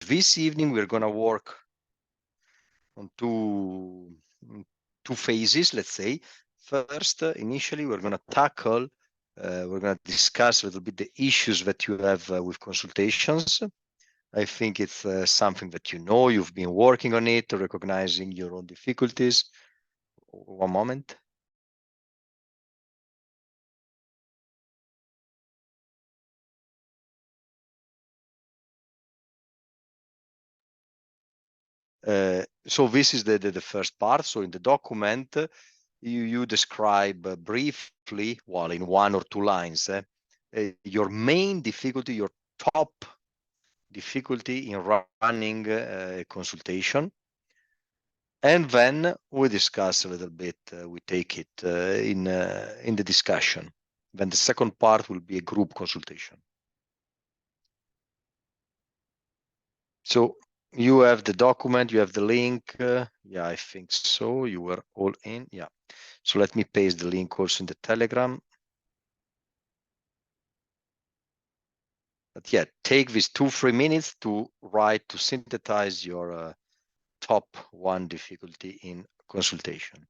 this evening we're going to work on two phases, let's say. First, initially, we're going to tackle, we're going to discuss a little bit the issues that you have with consultations. I think it's something that you know, you've been working on it, recognizing your own difficulties. One moment. So this is the first part. So in the document, you describe briefly, well, in 1 or 2 lines, your main difficulty, your top difficulty in running a consultation. And then we discuss a little bit, we take it in the discussion. Then the second part will be a group consultation. So you have the document, you have the link. Yeah, I think so. You were all in. Yeah. So let me paste the link also in the Telegram. But yeah, take these 2-3 minutes to write, to synthesize your top 1 difficulty in consultation.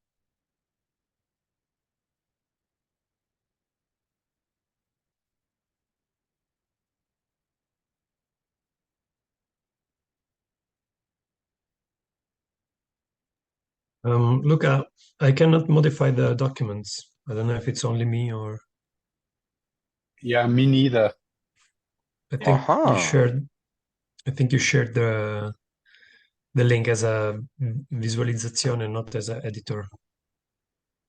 Luca, I cannot modify the documents. I don't know if it's only me or. Yeah, me neither. I think you shared. I think you shared the link as a visualization, not as an editor.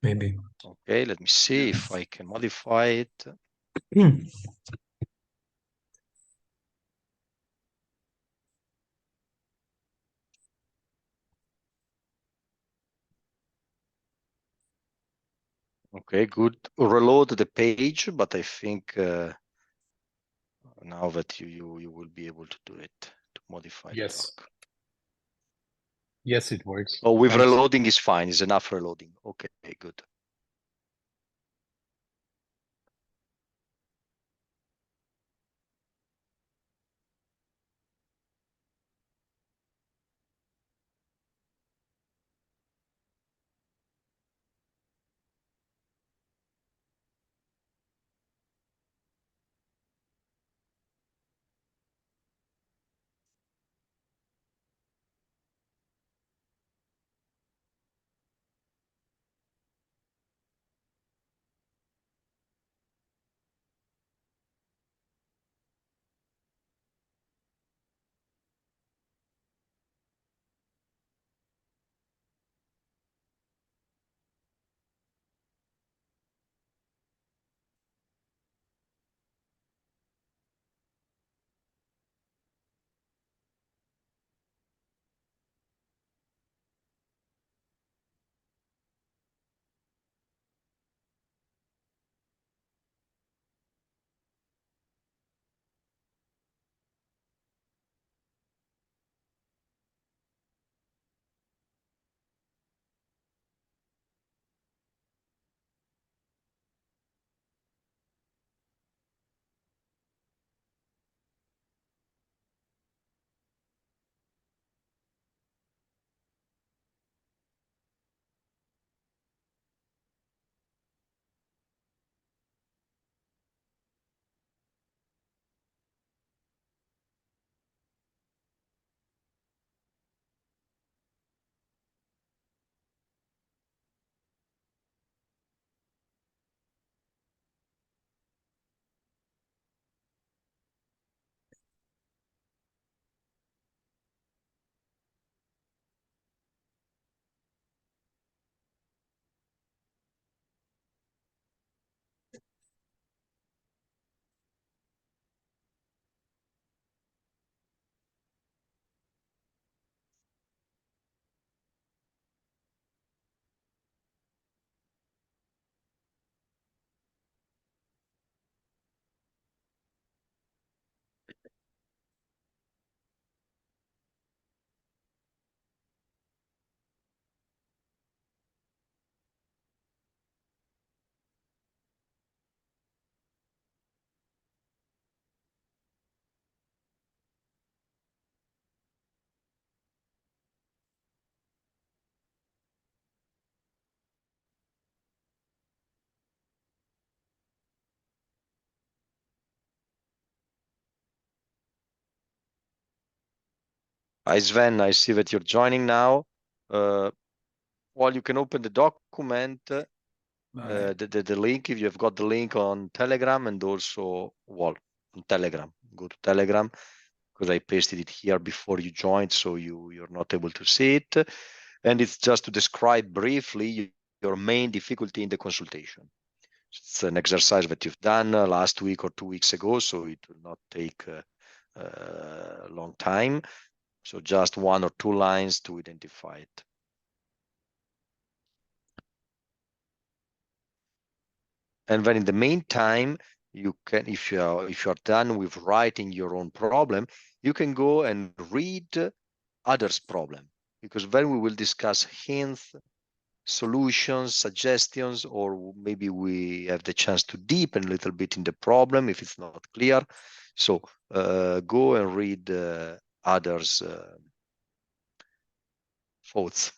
Maybe. Okay, let me see if I can modify it. Okay, good. Reload the page, but I think now that you will be able to do it, to modify the doc. Yes, it works. Oh, with reloading is fine. It's enough reloading. Okay, good. Hi Sven, I see that you're joining now. Well, you can open the document, the link, if you've got the link on Telegram, and also, well, on Telegram. Go to Telegram, because I pasted it here before you joined, so you're not able to see it. And it's just to describe briefly your main difficulty in the consultation. It's an exercise that you've done last week or 2 weeks ago, so it will not take a long time. So just 1 or 2 lines to identify it. And then in the meantime, you can, if you're done with writing your own problem, you can go and read others' problem, because then we will discuss hints, solutions, suggestions, or maybe we have the chance to deepen a little bit in the problem if it's not clear. So go and read others' thoughts.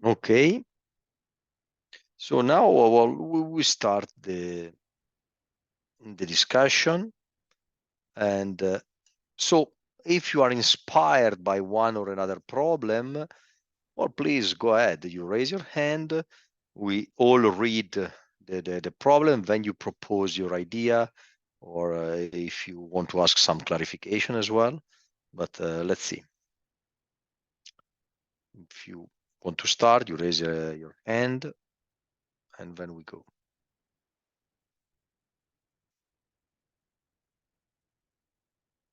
Okay. So now, well, we start the discussion. And so if you are inspired by one or another problem, well, please go ahead. You raise your hand. We all read the problem, then you propose your idea, or if you want to ask some clarification as well. But let's see. If you want to start, you raise your hand, and then we go.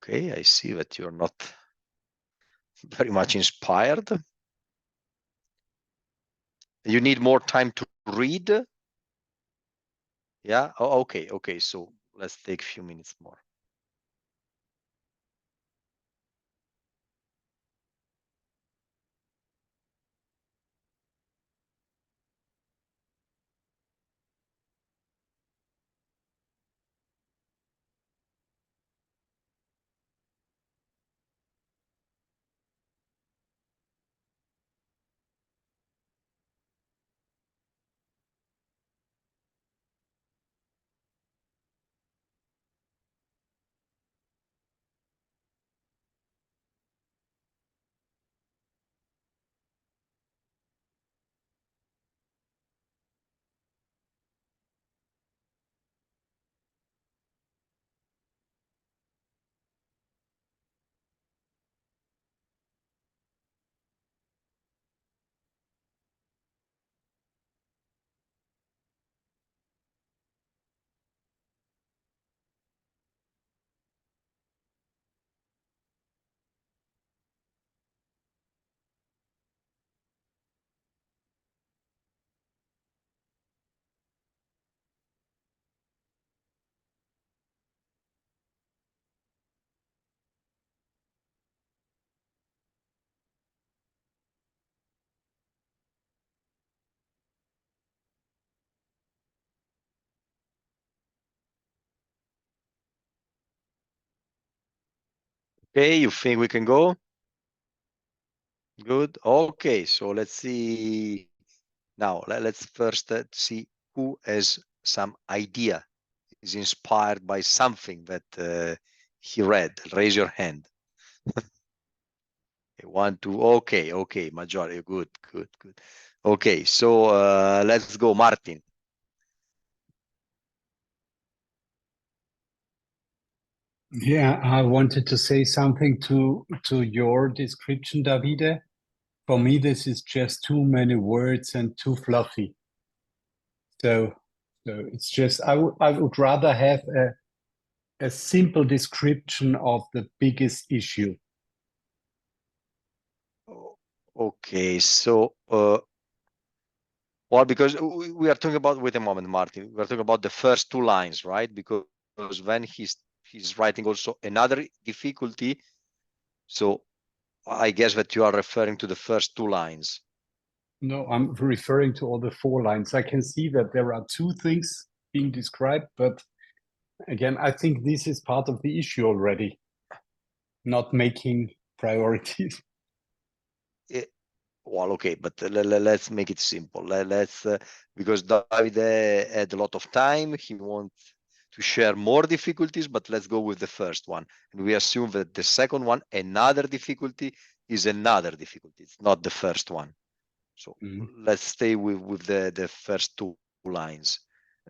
Okay, I see that you're not very much inspired. You need more time to read. Yeah. Oh, okay. Okay. So let's take a few minutes more. Okay, you think we can go? Good. Okay, so let's see. Now, let's first see who has some idea, is inspired by something that he read. Raise your hand. 1, 2. Okay, majority. Good. Okay, so let's go, Martin. Yeah, I wanted to say something to your description, Davide. For me, this is just too many words and too fluffy. So it's just I would rather have a simple description of the biggest issue. Okay, so well, because we are talking about, wait a moment, Martin, we are talking about the first 2 lines, right? Because when he's writing also another difficulty, so I guess that you are referring to the first 2 lines. No, I'm referring to all the 4 lines. I can see that there are 2 things being described, but again, I think this is part of the issue already, not making priorities. Well, okay, but let's make it simple. Let's because Davide had a lot of time. He wants to share more difficulties, but let's go with the first one. And we assume that the second one, another difficulty, is another difficulty. It's not the first one. So let's stay with the first 2 lines.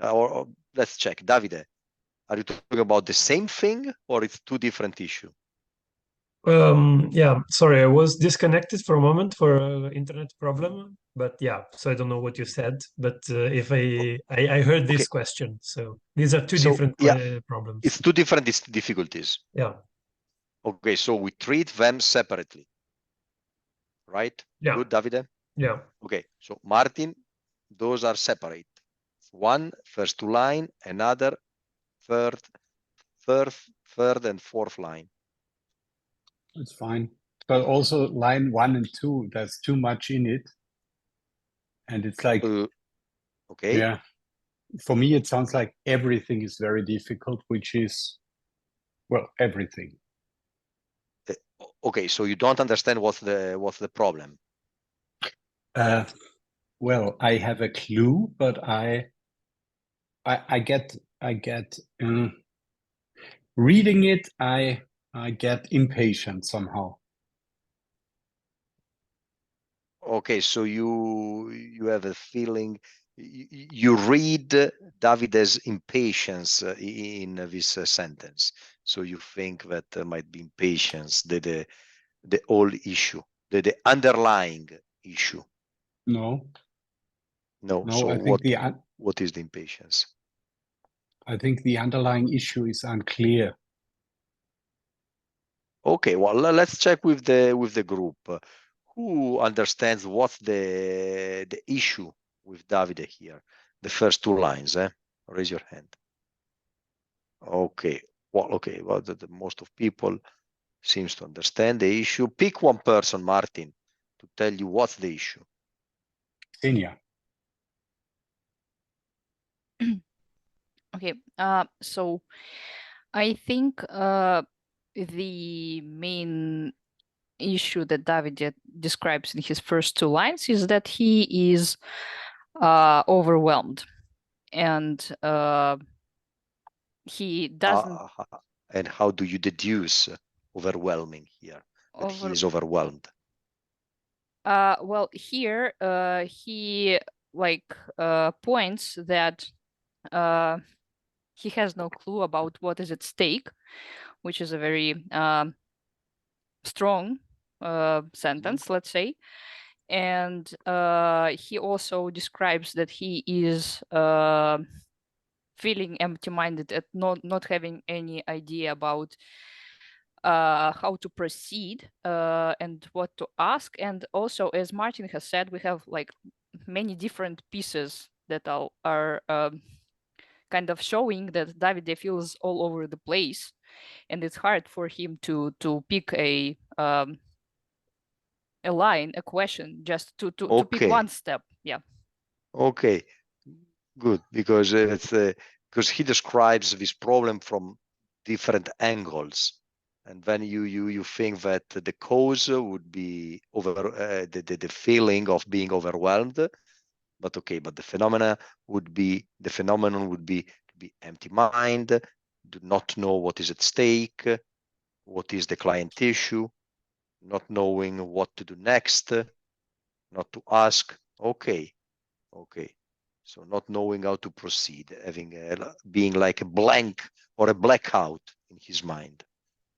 Or let's check. Davide, are you talking about the same thing or it's 2 different issues? Yeah, sorry, I was disconnected for a moment for an internet problem, but yeah, so I don't know what you said, but if I heard this question, so these are 2 different problems. It's 2 different difficulties. Yeah. Okay, so we treat them separately, right? Yeah. Good, Davide? Yeah. Okay, so Martin, those are separate. One, first 2 line, another, third and fourth line. It's fine. But also line 1 and 2, there's too much in it. And it's like, okay. Yeah, for me, it sounds like everything is very difficult, which is, well, everything. Okay, so you don't understand what's the problem? Well, I have a clue, but I get reading it, I get impatient somehow. Okay, so you have a feeling, you read Davide's impatience in this sentence. So you think that there might be impatience, the whole issue, the underlying issue. No. So I think what is the impatience? I think the underlying issue is unclear. Okay, well, let's check with the group. Who understands what's the issue with Davide here? The first 2 lines, Raise your hand. Okay, well, the most of people seems to understand the issue. Pick one person, Martin, to tell you what's the issue. Xenia. Okay, so I think the main issue that David describes in his first 2 lines is that he is overwhelmed, and he doesn't. And how do you deduce overwhelming here? That he is overwhelmed. Well, here he points that he has no clue about what is at stake, which is a very strong sentence, let's say. And he also describes that he is feeling empty-minded at not having any idea about how to proceed and what to ask. And also, as Martin has said, we have like many different pieces that are kind of showing that Davide feels all over the place, and it's hard for him to pick a line, a question, just to pick one step. Yeah. Okay, good, because it's because he describes this problem from different angles, and then you think that the cause would be the feeling of being overwhelmed, but okay, but the phenomenon would be to be empty mind, do not know what is at stake, what is the client issue, not knowing what to do next, not to ask. Okay, so not knowing how to proceed, having being like a blank or a blackout in his mind.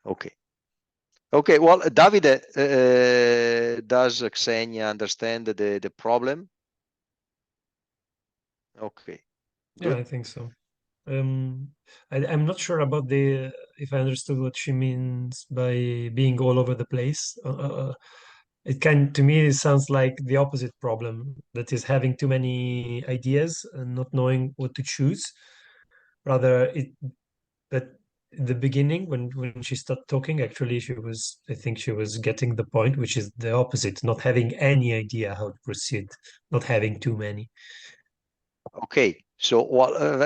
Okay. Well, Davide, does Xenia understand the problem? Okay. Yeah, I think so. I'm not sure about if I understood what she means by being all over the place. To me, it sounds like the opposite problem, that is having too many ideas and not knowing what to choose. Rather, that in the beginning, when she started talking, actually, I think she was getting the point, which is the opposite, not having any idea how to proceed, not having too many. Okay, so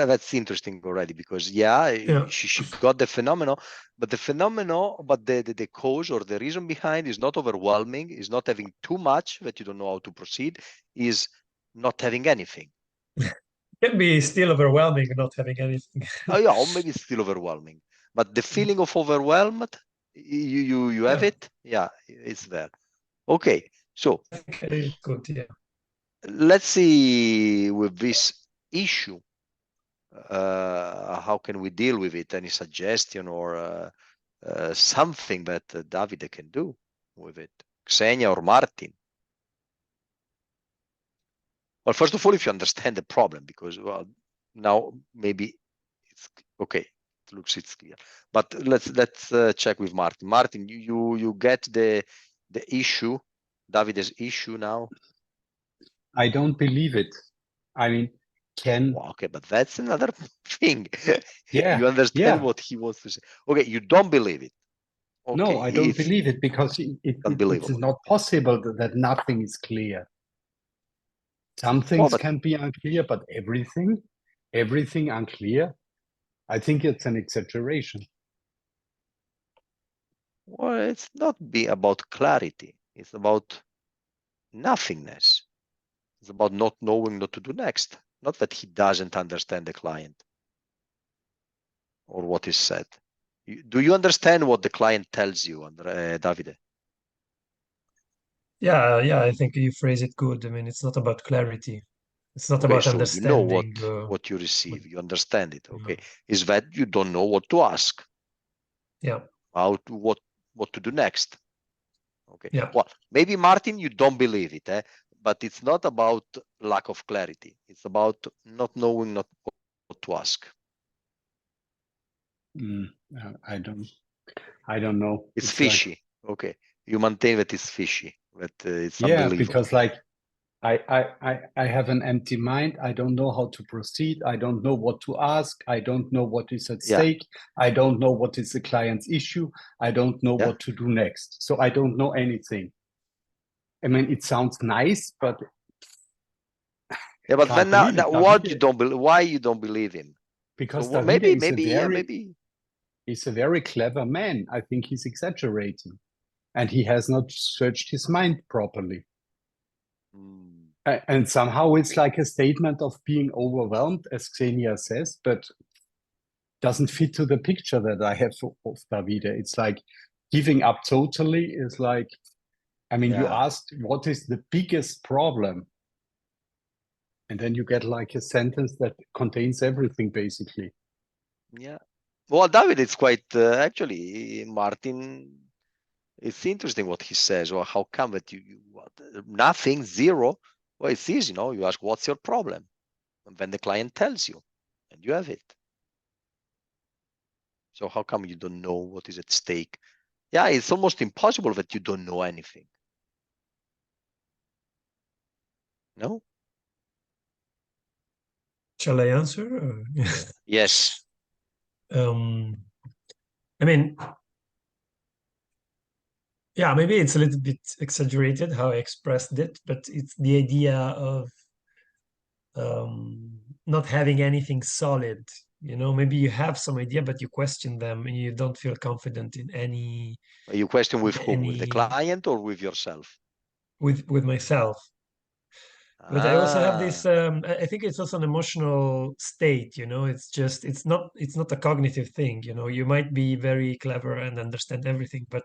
that's interesting already, because she got the phenomenon, but the cause or the reason behind is not overwhelming, is not having too much that you don't know how to proceed, is not having anything. Can be still overwhelming not having anything. Oh yeah, or maybe it's still overwhelming, but the feeling of overwhelmed, you have it. Yeah, it's there. Okay, so good. Yeah. Let's see with this issue. How can we deal with it? Any suggestion or something that Davide can do with it? Xenia or Martin? Well, first of all, if you understand the problem, because now maybe it's okay. It looks it's clear. But let's check with Martin. Martin, you get the issue, Davide's issue now? I don't believe it. I mean, okay, but that's another thing. Yeah, you understand what he wants to say. Okay, you don't believe it. Okay, no, I don't believe it, because it is not possible that nothing is clear. Some things can be unclear, but everything unclear, I think it's an exaggeration. Well, it's not about clarity. It's about nothingness. It's about not knowing what to do next. Not that he doesn't understand the client or what is said. Do you understand what the client tells you, Davide? Yeah, I think you phrase it good. I mean, it's not about clarity. It's not about so understanding. You know what you receive. You understand it. Okay, is that you don't know what to ask. Yeah. What to do next. Okay. Yeah. Well, maybe Martin, you don't believe it, but it's not about lack of clarity. It's about not knowing what to ask. I don't know. It's fishy. Like, okay, you maintain that it's fishy. That it's unbelievable. Because like I have an empty mind. I don't know how to proceed. I don't know what to ask. I don't know what is at stake. I don't know what is the client's issue. I don't know what to do next. So I don't know anything. I mean, it sounds nice, but but then now what you don't believe? Why you don't believe him? Because so maybe he's a very clever man. I think he's exaggerating, and he has not searched his mind properly. And somehow it's like a statement of being overwhelmed, as Xenia says, but doesn't fit to the picture that I have of Davide. It's like giving up totally is like, I mean, you asked what is the biggest problem? And then you get like a sentence that contains everything, basically. Yeah. Well, David, it's quite, actually, Martin, it's interesting what he says. Well, how come that nothing, zero? Well, it's easy, you ask, what's your problem? And then the client tells you, and you have it. So how come you don't know what is at stake? Yeah, it's almost impossible that you don't know anything. No? Shall I answer? Yes. I mean, yeah, maybe it's a little bit exaggerated how I expressed it, but it's the idea of not having anything solid You know, maybe you have some idea, but you question them and you don't feel confident in any. You question with whom? With the any client or with yourself? with myself. But I also have this. Ah, I think it's also an emotional state. You know, it's not a cognitive thing. You know, you might be very clever and understand everything, but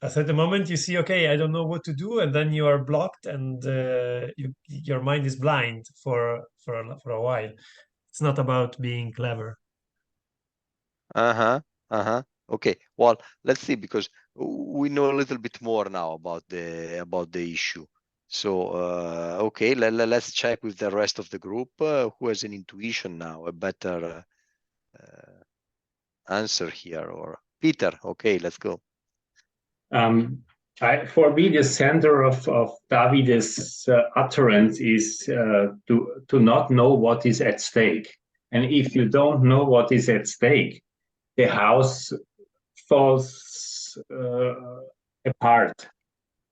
at the moment you see, okay, I don't know what to do, and then you are blocked, and your mind is blind for a while. It's not about being clever. uh-huh, uh-huh. Okay. Well, let's see, because we know a little bit more now about the issue. So okay, let's check with the rest of the group who has an intuition now, a better answer here. Or Peter, okay, let's go. For me, the center of David's utterance is to not know what is at stake. And if you don't know what is at stake, the house falls apart.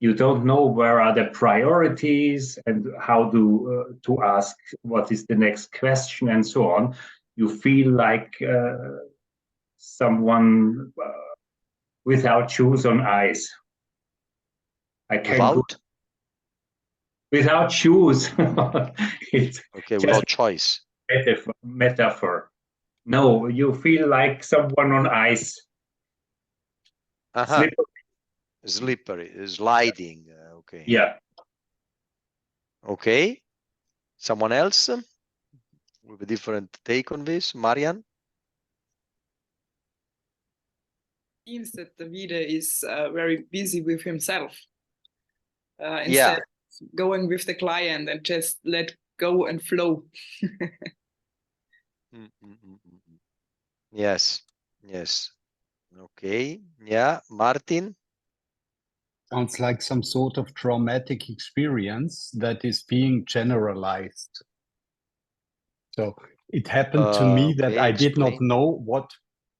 You don't know where are the priorities and how to ask what is the next question and so on. You feel like someone without shoes on ice. I can go without shoes. It's Okay, just without choice. metaphor. No, you feel like someone on ice. Uh-huh. Slippery, sliding. Okay. Yeah. Okay. Someone else with a different take on this? Marian? Seems that Davide is very busy with himself. Instead Yeah. of going with the client and just let go and flow. Yes. Yes. Okay. Yeah. Martin? Sounds like some sort of traumatic experience that is being generalized. So it happened to me that Okay, I did not explain. know what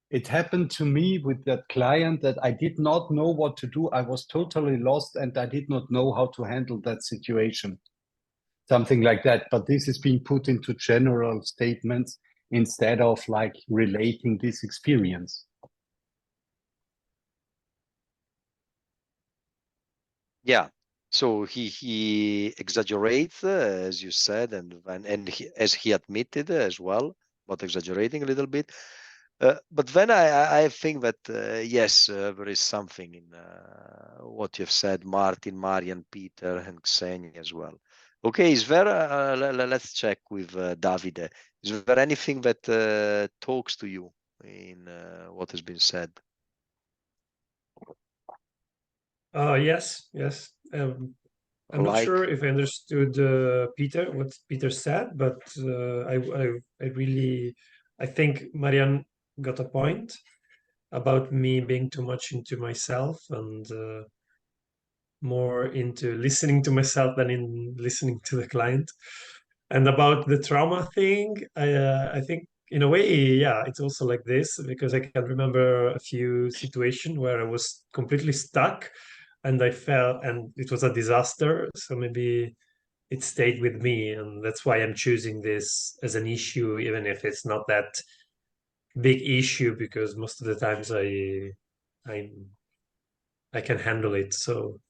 it happened to me with that client, that I did not know what to do. I was totally lost and I did not know how to handle that situation. Something like that. But this is being put into general statements instead of like relating this experience. Yeah. So he exaggerates, as you said, and as he admitted as well, but exaggerating a little bit. But then I think that yes, there is something in what you've said, Martin, Marian, Peter, and Xenia as well. Okay, is there? Let's check with Davide. Is there anything that talks to you in what has been said? Yes, yes. I'm not sure if I understood Peter, what Peter said, but I really, I think Marianne got a point about me being too much into myself and more into listening to myself than in listening to the client. And about the trauma thing, I think in a way, yeah, it's also like this because I can remember a few situations where I was completely stuck and I felt, and it was a disaster. So maybe it stayed with me, and that's why I'm choosing this as an issue, even if it's not that big issue, because most of the times I I can handle it. So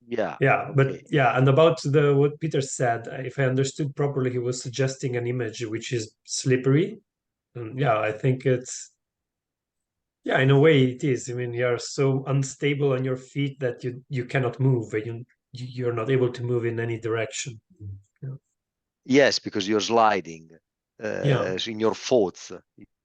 Yeah. yeah, but Okay. yeah, and about the what Peter said, if I understood properly, he was suggesting an image which is slippery. And yeah, I think it's yeah, in a way it is. I mean, you're so unstable on your feet that you cannot move. You're not able to move in any direction. Yeah. Yes, because you're sliding Yeah. in your thoughts.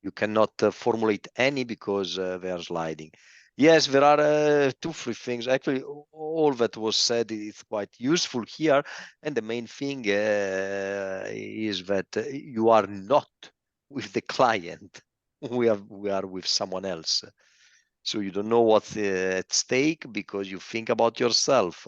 You cannot formulate any because they are sliding. Yes, there are two, three things. Actually, all that was said is quite useful here. And the main thing is that you are not with the client. We are with someone else. So you don't know what's at stake because you think about yourself.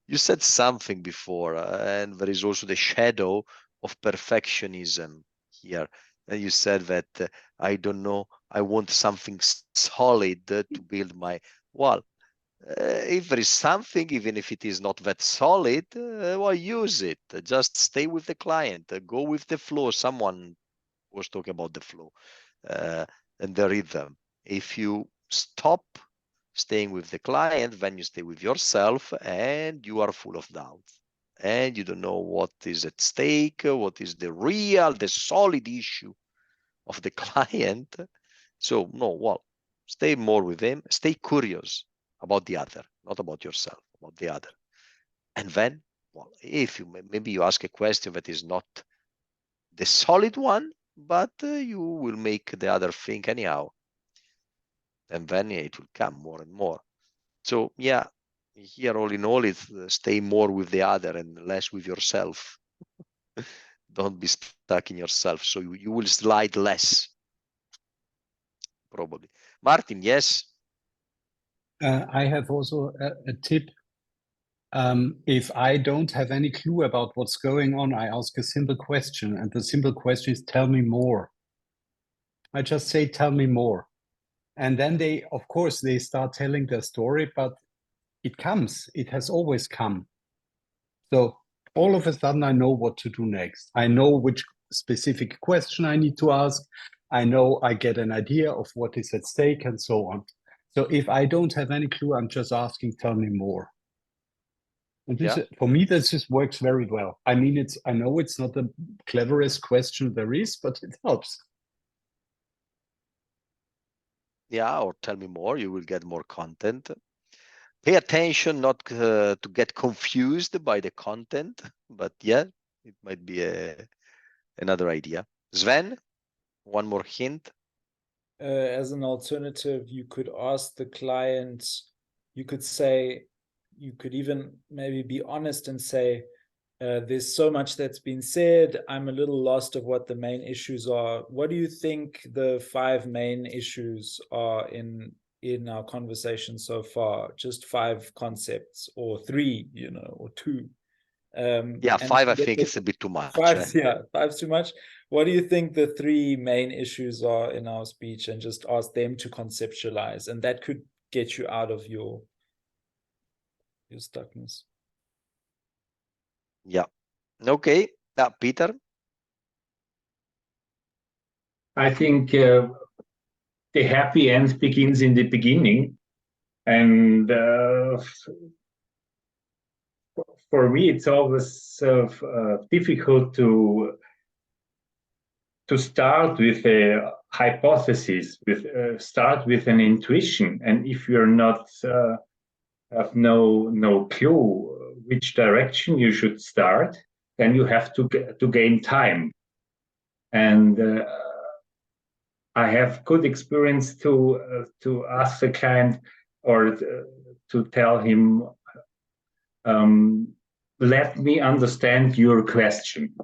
You said something before, and there is also the shadow of perfectionism here. And you said that I don't know, I want something solid to build my. Well, if there is something, even if it is not that solid, well, use it. Just stay with the client, go with the flow. Someone was talking about the flow and the rhythm. If you stop staying with the client, then you stay with yourself and you are full of doubts. And you don't know what is at stake, what is the real, the solid issue of the client. So no, well, stay more with him, stay curious about the other, not about yourself, about the other. And then, well, if you maybe you ask a question that is not the solid one, but you will make the other think anyhow. And then it will come more and more. So yeah, here all in all, it's stay more with the other and less with yourself. Don't be stuck in yourself. So you will slide less, probably. Martin, yes? I have also a tip. If I don't have any clue about what's going on, I ask a simple question. And the simple question is, tell me more. I just say, tell me more. And then they, of course, they start telling their story, but it comes. It has always come. So all of a sudden, I know what to do next. I know which specific question I need to ask. I know I get an idea of what is at stake and so on. So if I don't have any clue, I'm just asking, tell me more. And this, for me, this just works very well. I mean, I know it's not the cleverest question there is, but it helps. Yeah, or tell me more, you will get more content. Pay attention not to get confused by the content, but yeah, it might be another idea. Sven, one more hint. As an alternative, you could ask the client, you could say, you could even maybe be honest and say, there's so much that's been said. I'm a little lost of what the main issues are. What do you think the 5 main issues are in our conversation so far? Just 5 concepts, or 3, or 2. Yeah, 5, I think it's a bit too much. 5, yeah, 5's too much. What do you think the 3 main issues are in our speech, and just ask them to conceptualize, and that could get you out of your stuckness. Yeah. Okay. Peter? I think the happy end begins in the beginning. And for me, it's always difficult to start with a hypothesis, start with an intuition. And if you're not have no clue which direction you should start, then you have to gain time. And I have good experience to ask the client, or to tell him, let me understand your question.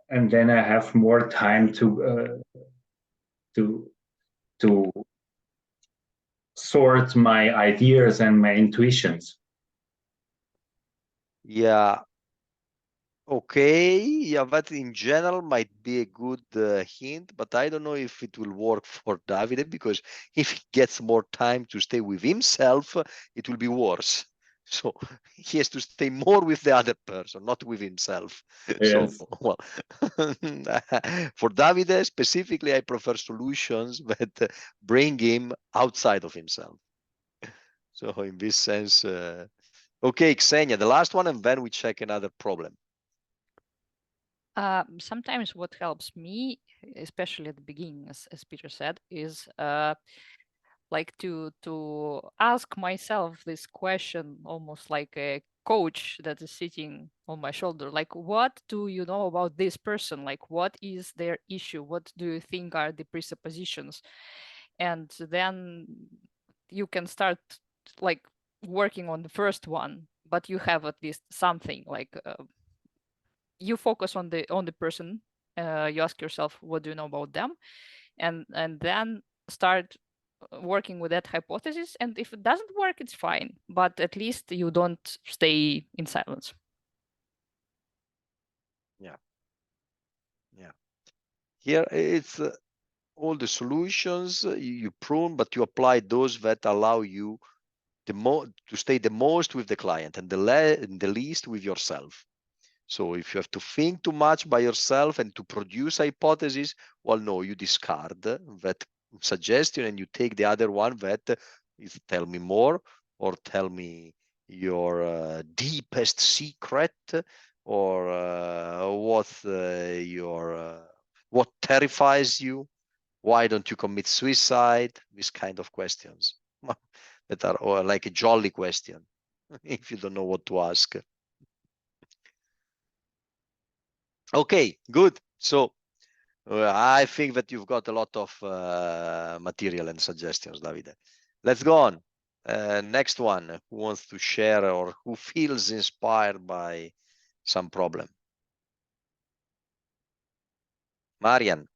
And then I have more time to sort my ideas and my intuitions. Yeah. Okay. Yeah, that in general might be a good hint, but I don't know if it will work for Davide, because if he gets more time to stay with himself, it will be worse. So he has to stay more with the other person, not with himself. Yes. So, well, for Davide specifically, I prefer solutions that bring him outside of himself. So in this sense, okay, Xenia, the last one, and then we check another problem. Sometimes what helps me, especially at the beginning, as Peter said, is like to ask myself this question, almost like a coach that is sitting on my shoulder. Like, what do you know about this person? Like, what is their issue? What do you think are the presuppositions? And then you can start like working on the first one, but you have at least something like you focus on the person. You ask yourself, what do you know about them? And then start working with that hypothesis. And if it doesn't work, it's fine, but at least you don't stay in silence. Yeah. Here it's all the solutions you prune, but you apply those that allow you to stay the most with the client and the least with yourself. So if you have to think too much by yourself and to produce hypotheses, well, no, you discard that suggestion and you take the other one that is tell me more, or tell me your deepest secret, or what terrifies you. Why don't you commit suicide? These kind of questions that are like a jolly question if you don't know what to ask. Okay, good. So I think that you've got a lot of material and suggestions, Davide. Let's go on. Next one, who wants to share or who feels inspired by some problem? Marian.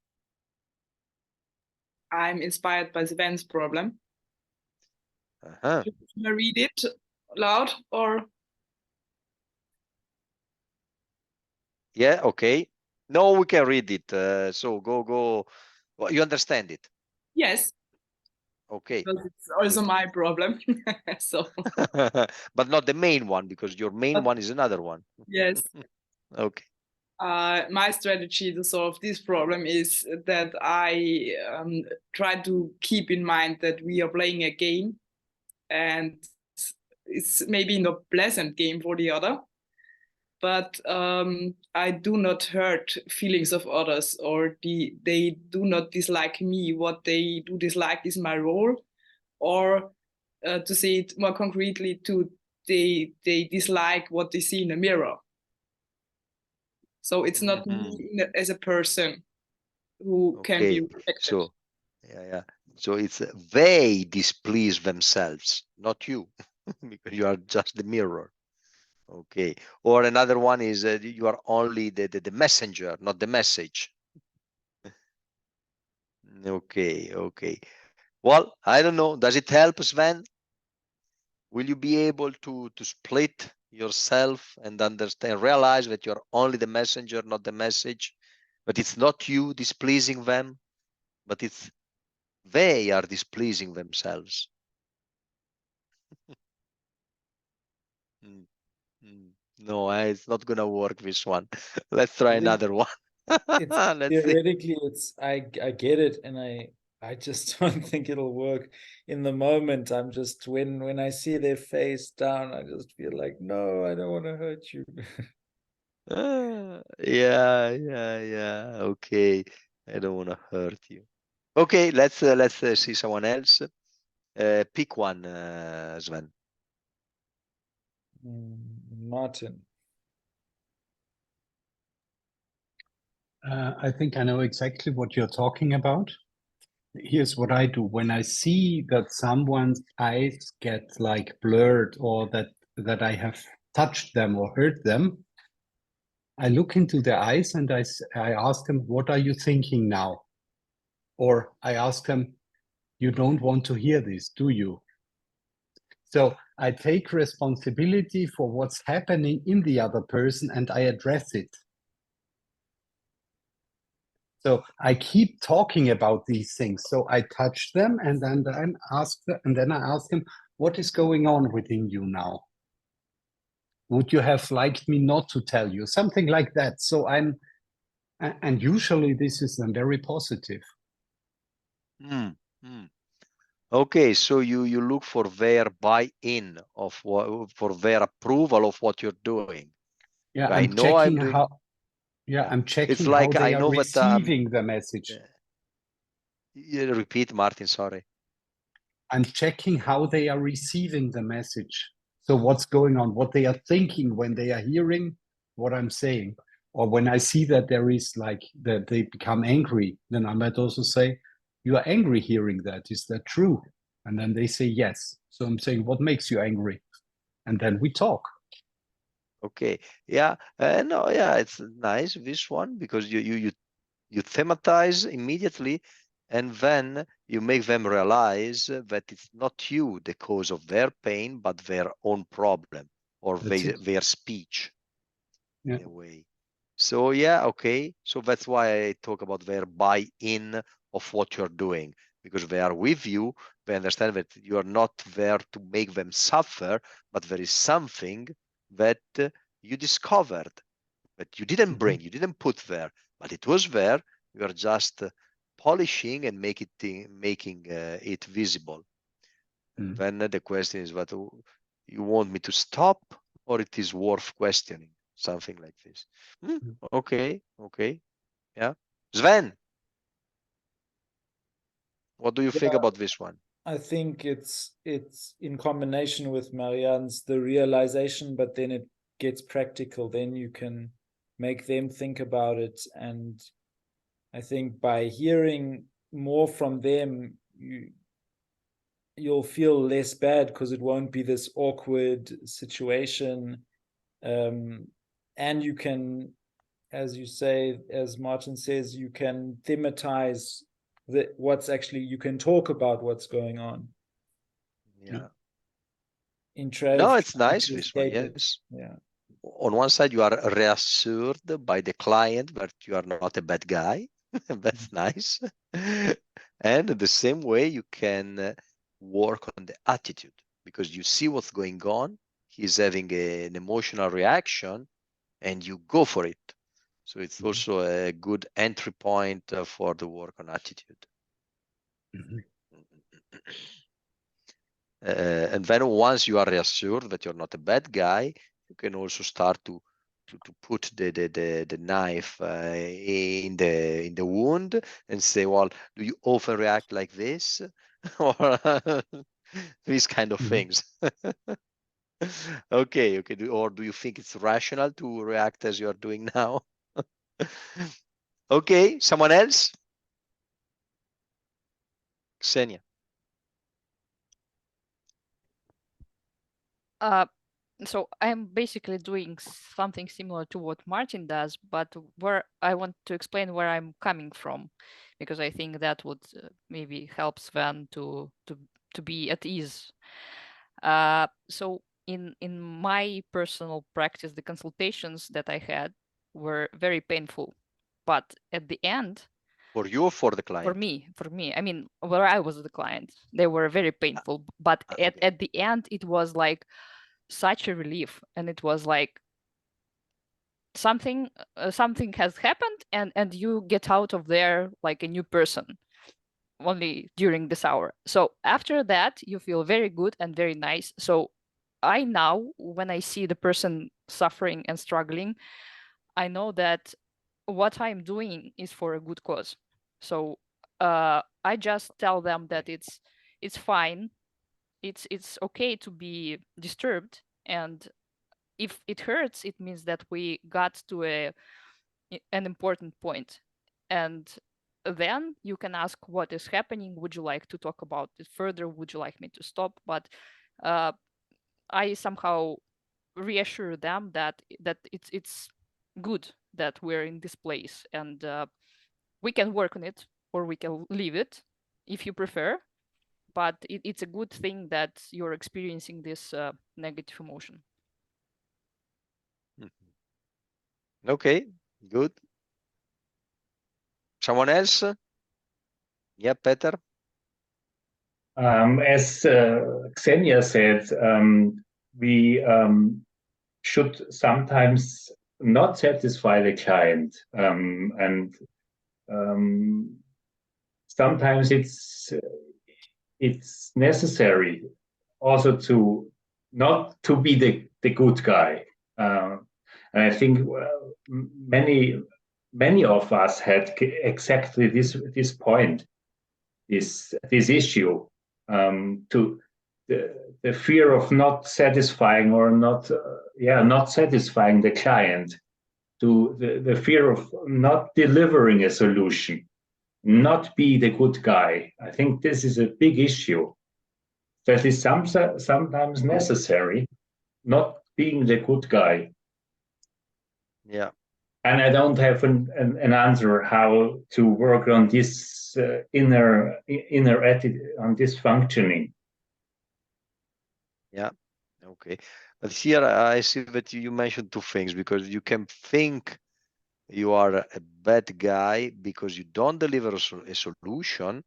I'm inspired by Sven's problem. Uh-huh. Should I read it loud or? Yeah, okay. No, we can read it. So go. Well, you understand it? Yes. Okay. Because it's also my problem. So. But not the main one, because your main one is another one. Yes. Okay. My strategy to solve this problem is that I try to keep in mind that we are playing a game, and it's maybe not a pleasant game for the other, but I do not hurt feelings of others, or they do not dislike me. What they do dislike is my role, or to say it more concretely, they dislike what they see in the mirror. So it's not me as a person who can be rejected. So, yeah. So it's they displease themselves, not you, because you are just the mirror. Okay. Or another one is you are only the messenger, not the message. Okay. Well, I don't know. Does it help, Sven? Will you be able to split yourself and understand, realize that you're only the messenger, not the message? But it's not you displeasing them, but it's they are displeasing themselves. No, it's not gonna work, this one. Let's try another one. Let's theoretically see. I get it, and I just don't think it'll work in the moment. I'm just when I see their face down, I just feel like, no, I don't want to hurt you. Yeah. Okay, I don't want to hurt you. Okay, let's see someone else. Pick one, Sven. Martin. I think I know exactly what you're talking about. Here's what I do. When I see that someone's eyes get like blurred, or that I have touched them or hurt them, I look into their eyes and I ask them, what are you thinking now? Or I ask them, you don't want to hear this, do you? So I take responsibility for what's happening in the other person and I address it. So I keep talking about these things. So I touch them and then I ask them, what is going on within you now? Would you have liked me not to tell you? Something like that. So and usually this is then very positive. Okay, so you look for their buy-in of what, for their approval of what you're doing. Yeah, I'm checking how. Yeah, I'm checking it's like how they I know are receiving the message. You repeat, Martin, sorry. I'm checking how they are receiving the message. So what's going on, what they are thinking when they are hearing what I'm saying. Or when I see that there is like that they become angry, then I might also say, you are angry hearing that. Is that true? And then they say yes. So I'm saying, what makes you angry? And then we talk. Okay. Yeah. No, yeah, it's nice, this one, because you thematize immediately, and then you make them realize that it's not you the cause of their pain, but their own problem, or their speech, in a way. So yeah, okay. So that's why I talk about their buy-in of what you're doing, because they are with you. They understand that you are not there to make them suffer, but there is something that you discovered but you didn't bring, you didn't put there, but it was there. You are just polishing and making it visible. And then the question is, what you want me to stop, or it is worth questioning? Something like this. Okay, okay, yeah. Sven, what do you think about this one? I think it's in combination with Marianne's the realization, but then it gets practical. Then you can make them think about it, and I think by hearing more from them, you'll feel less bad because it won't be this awkward situation, and you can, as you say, as Martin says, you can thematize what's actually, you can talk about what's going on. Yeah. No, it's nice, this one, yes. Yeah. On one side, you are reassured by the client that you are not a bad guy. That's nice. And the same way, you can work on the attitude, because you see what's going on. He's having an emotional reaction, and you go for it. So it's also a good entry point for the work on attitude. And then once you are reassured that you're not a bad guy, you can also start to put the knife in the wound and say, well, do you often react like this? Or these kind of things. Okay. Or do you think it's rational to react as you are doing now? Okay, someone else? Ksenia. So I'm basically doing something similar to what Martin does, but where I want to explain where I'm coming from, because I think that would maybe help Sven to be at ease. So in my personal practice, the consultations that I had were very painful, but at the end, for you or for the client? For me. I mean, where I was the client, they were very painful, but at the end, it was like such a relief, and it was like something has happened, and you get out of there like a new person only during this hour. So after that, you feel very good and very nice. So I now, when I see the person suffering and struggling, I know that what I'm doing is for a good cause. So I just tell them that it's fine, it's okay to be disturbed, and if it hurts, it means that we got to an important point. And then you can ask what is happening. Would you like to talk about it further? Would you like me to stop? But I somehow reassure them that it's good that we're in this place, and we can work on it, or we can leave it if you prefer. But it's a good thing that you're experiencing this negative emotion. Okay, good. Someone else? Yeah, Peter? As Ksenia said, we should sometimes not satisfy the client, and sometimes it's necessary also to not to be the good guy. And I think many of us had exactly this point, this issue, to the fear of not satisfying or not satisfying the client, to the fear of not delivering a solution, not be the good guy. I think this is a big issue that is sometimes necessary, not being the good guy. Yeah. And I don't have an answer how to work on this inner attitude, on this functioning. Yeah. Okay. But here I see that you mentioned two things, because you can think you are a bad guy because you don't deliver a solution,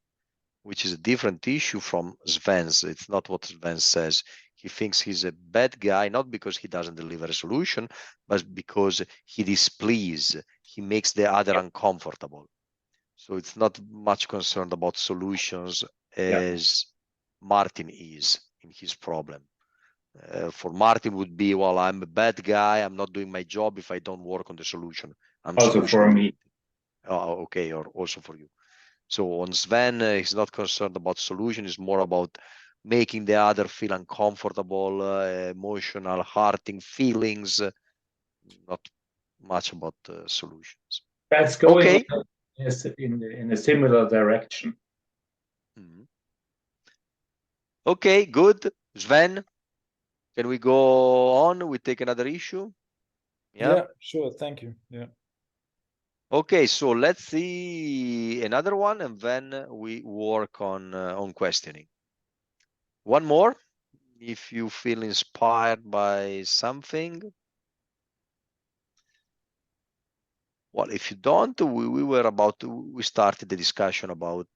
which is a different issue from Sven's. It's not what Sven says. He thinks he's a bad guy, not because he doesn't deliver a solution, but because he displeases, he makes the other uncomfortable. So it's not much concerned about solutions as Martin is in his problem. For Martin would be, well, I'm a bad guy. I'm not doing my job if I don't work on the solution. I'm Also for me. Oh, okay, or also for you. So on Sven, he's not concerned about solution. It's more about making the other feel uncomfortable, emotional, hurting feelings, not much about solutions. That's going Okay. in a similar direction. Mhm. Okay, good. Sven, can we go on? We take another issue? Yeah, sure. Thank you. Yeah. Okay, so let's see another one, and then we work on questioning. One more, if you feel inspired by something. Well, if you don't, we started the discussion about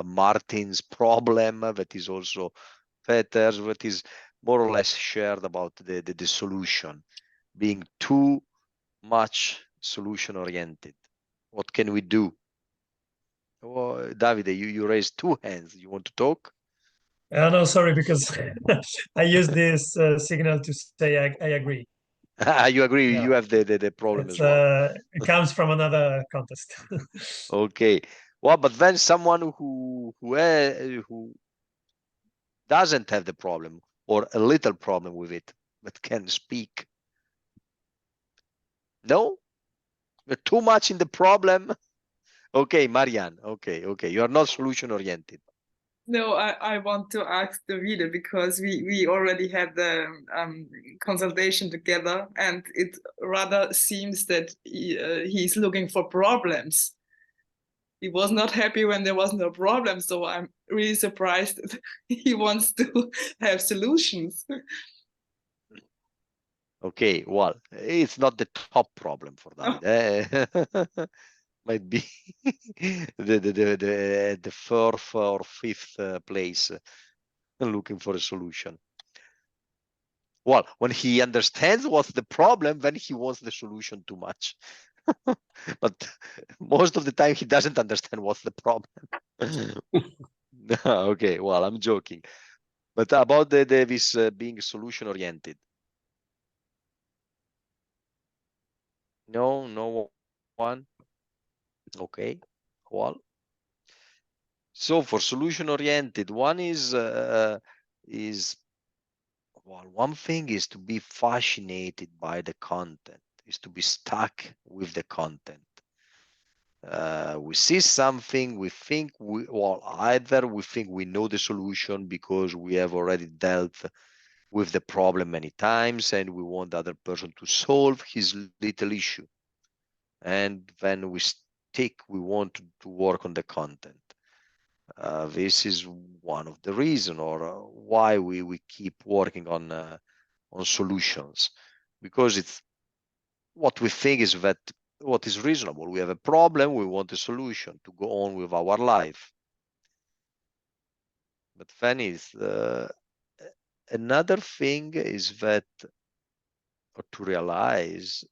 Martin's problem that is also Peter's, that is more or less shared about the solution, being too much solution oriented. What can we do? Oh, Davide, you raised two hands. You want to talk? No, sorry, because I use this signal to say I agree. You agree? Yeah. You have the problem It's, as well. it comes from another contest. Okay. Well, but then someone who doesn't have the problem or a little problem with it, but can speak. No, you're too much in the problem. Okay, Marianne. Okay. You are not solution oriented. No, I want to ask the reader because we already had the consultation together, and it rather seems that he's looking for problems. He was not happy when there was no problem, so I'm really surprised that he wants to have solutions. Okay, well, it's not the top problem for David. Might be the fourth or fifth place looking for a solution. Well, when he understands what's the problem, then he wants the solution too much. But most of the time he doesn't understand what's the problem. Okay, well, I'm joking. But about this being solution oriented. No one. Okay, well. So for solution oriented, one is well, one thing is to be fascinated by the content, is to be stuck with the content. We see something, we think either we think we know the solution because we have already dealt with the problem many times and we want the other person to solve his little issue. And then we want to work on the content. This is one of the reasons or why we keep working on solutions, because it's what we think is that what is reasonable. We have a problem, we want a solution to go on with our life. But then is another thing is that, or to realize,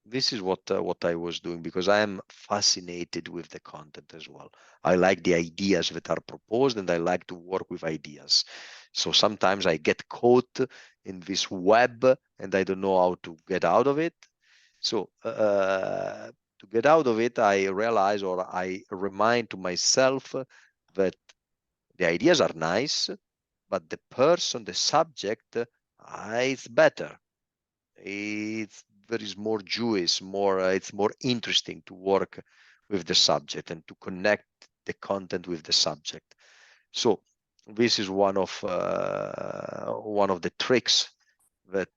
this is what I was doing, because I am fascinated with the content as well. I like the ideas that are proposed and I like to work with ideas. So sometimes I get caught in this web and I don't know how to get out of it. So to get out of it, I realize, or I remind to myself that the ideas are nice, but the person, the subject, it's better. There is more juice, it's more interesting to work with the subject and to connect the content with the subject. So this is one of the tricks that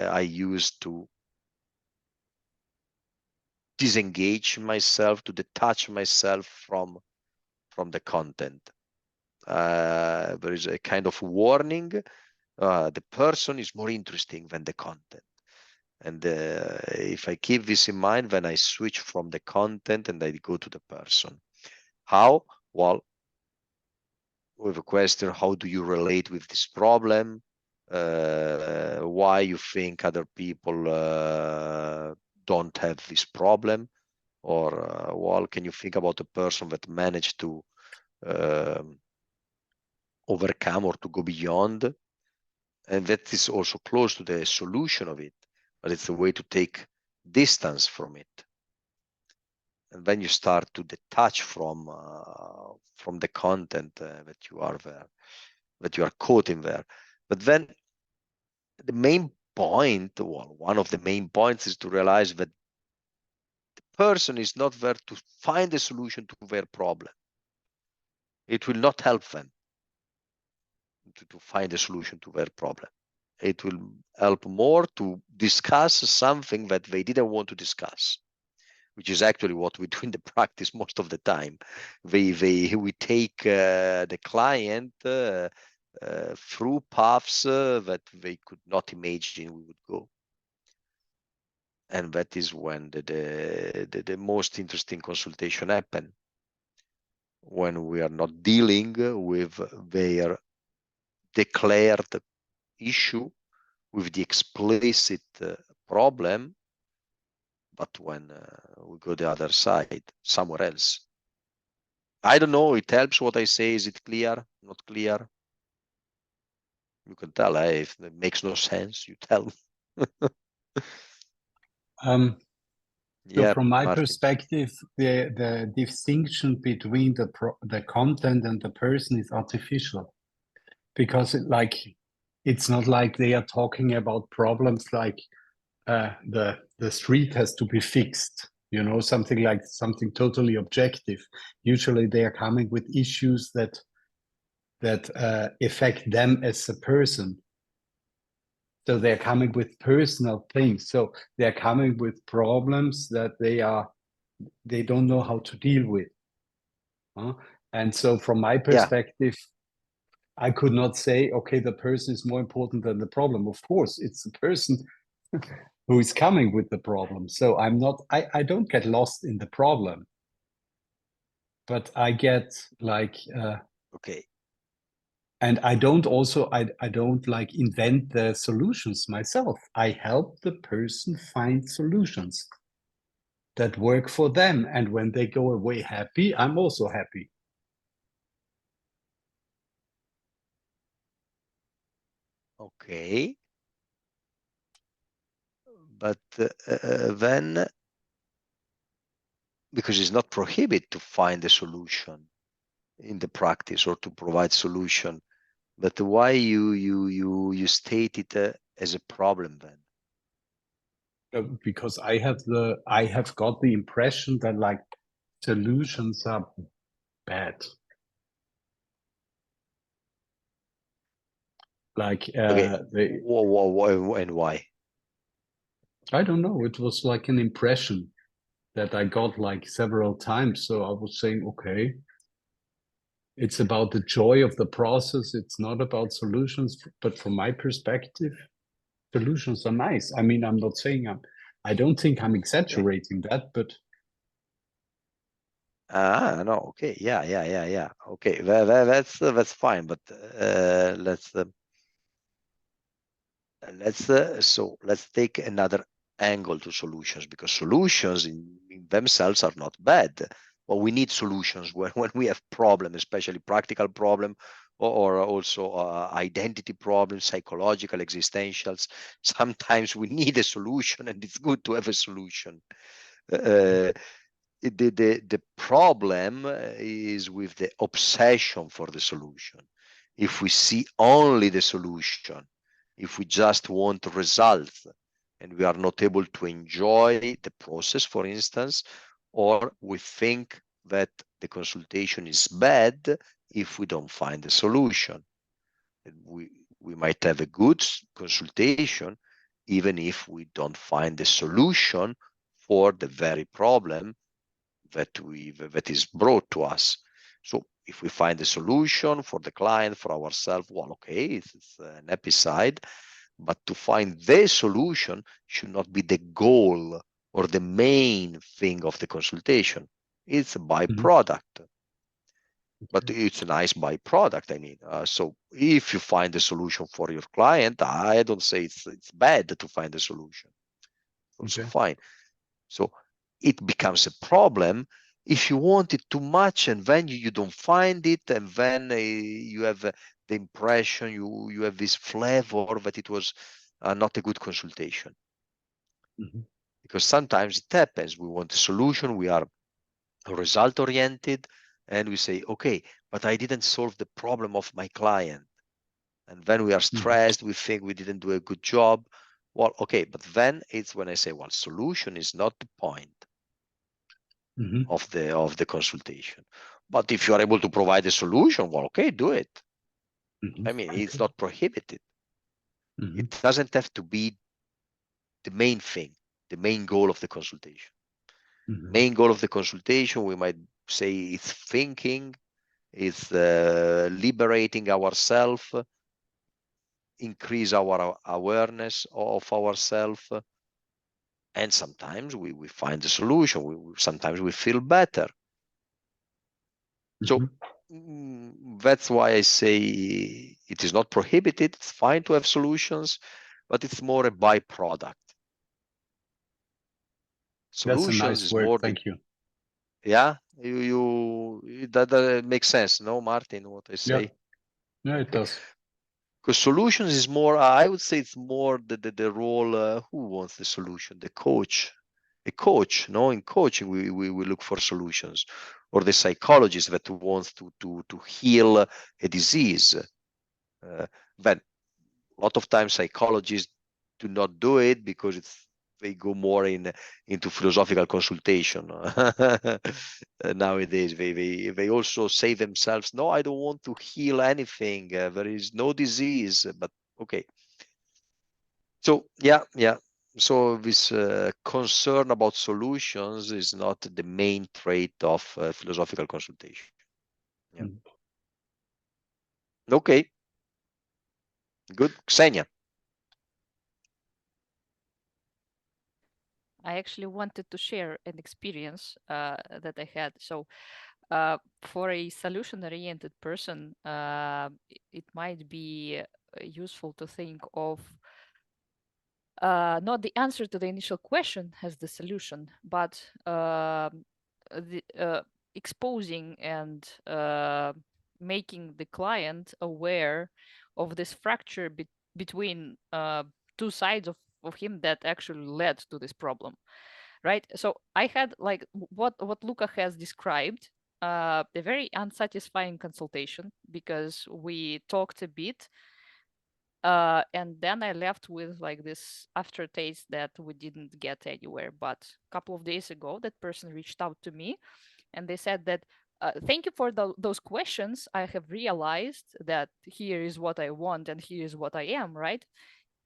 I use to disengage myself, to detach myself from the content. There is a kind of warning. The person is more interesting than the content. And if I keep this in mind, then I switch from the content and I go to the person. How? Well, with a question, how do you relate with this problem? why you think other people don't have this problem, or well, can you think about a person that managed to overcome or to go beyond? And that is also close to the solution of it, but it's a way to take distance from it. And then you start to detach from the content that you are there, that you are caught in there. But then the main point, well, one of the main points, is to realize that the person is not there to find a solution to their problem. It will not help them to find a solution to their problem. It will help more to discuss something that they didn't want to discuss, which is actually what we do in the practice most of the time. We take the client through paths that they could not imagine we would go. And that is when the most interesting consultation happen, when we are not dealing with their declared issue, with the explicit problem, but when we go the other side, somewhere else. I don't know, it helps what I say. Is it clear? Not clear? You can tell if it makes no sense, you tell me. So from my perspective, the distinction between the content and the person is artificial, because it's not like they are talking about problems like the street has to be fixed, you know, something totally objective. Usually they are coming with issues that affect them as a person. So they're coming with personal things. So they're coming with problems that they don't know how to deal with. And so from my perspective, I could not say, okay, the person is more important than the problem. Of course, it's the person who is coming with the problem. So I don't get lost in the problem, but I get okay. And I don't invent the solutions myself. I help the person find solutions that work for them. And when they go away happy, I'm also happy. Okay. But then, because it's not prohibited to find a solution in the practice or to provide solution, but why you state it as a problem then? Because I have got the impression that solutions are bad. Okay. And why? I don't know. It was like an impression that I got several times. So I was saying, okay, it's about the joy of the process. It's not about solutions. But from my perspective, solutions are nice. I mean, I'm not saying I don't think I'm exaggerating that, but. No, okay. Yeah. Okay, that's fine. But let's take another angle to solutions, because solutions in themselves are not bad. But we need solutions when we have problems, especially practical problem, or also identity problems, psychological, existentials. Sometimes we need a solution, and it's good to have a solution. The problem is with the obsession for the solution. If we see only the solution, if we just want results, and we are not able to enjoy the process, for instance, or we think that the consultation is bad if we don't find the solution. We might have a good consultation even if we don't find the solution for the very problem that is brought to us. So if we find a solution for the client, for ourselves, well, okay, it's an happy side. But to find the solution should not be the goal or the main thing of the consultation. It's a byproduct. but it's a nice byproduct. I mean, so if you find a solution for your client, I don't say it's bad to find a solution. Also fine. So it becomes a problem if you want it too much, and then you don't find it, and then you have the impression, you have this flavor that it was not a good consultation. Because sometimes it happens, we want a solution, we are result oriented, and we say, okay, but I didn't solve the problem of my client, and then we are stressed, we think we didn't do a good job. Well, okay, but then it's when I say, well, solution is not the point of the consultation. But if you are able to provide a solution, well, okay, do it. I mean, it's not prohibited. It doesn't have to be the main thing, the main goal of the consultation. Main goal of the consultation, we might say, it's thinking, it's liberating ourselves, increase our awareness of ourselves, and sometimes we find a solution. Sometimes we feel better. So that's why I say it is not prohibited. It's fine to have solutions, but it's more a byproduct. Solutions That's a nice is word. more. Thank you. Yeah, that makes sense, no, Martin? What I say? Yeah, it does. Because solutions is more. I would say it's more the role. Who wants the solution? The coach. A coach, no? In coaching, we look for solutions, or the psychologist that wants to heal a disease. Then a lot of times psychologists do not do it because they go more into philosophical consultation. Nowadays, they also say themselves, no, I don't want to heal anything. There is no disease, but okay. So yeah. So this concern about solutions is not the main trait of philosophical consultation. Yeah. Okay. Good. Ksenia. I actually wanted to share an experience that I had. So for a solution-oriented person, it might be useful to think of not the answer to the initial question as the solution, but exposing and making the client aware of this fracture between two sides of him that actually led to this problem, right? So I had like what Luca has described, a very unsatisfying consultation, because we talked a bit, and then I left with like this aftertaste that we didn't get anywhere. But a couple of days ago, that person reached out to me, and they said that, thank you for those questions. I have realized that here is what I want and here is what I am, right?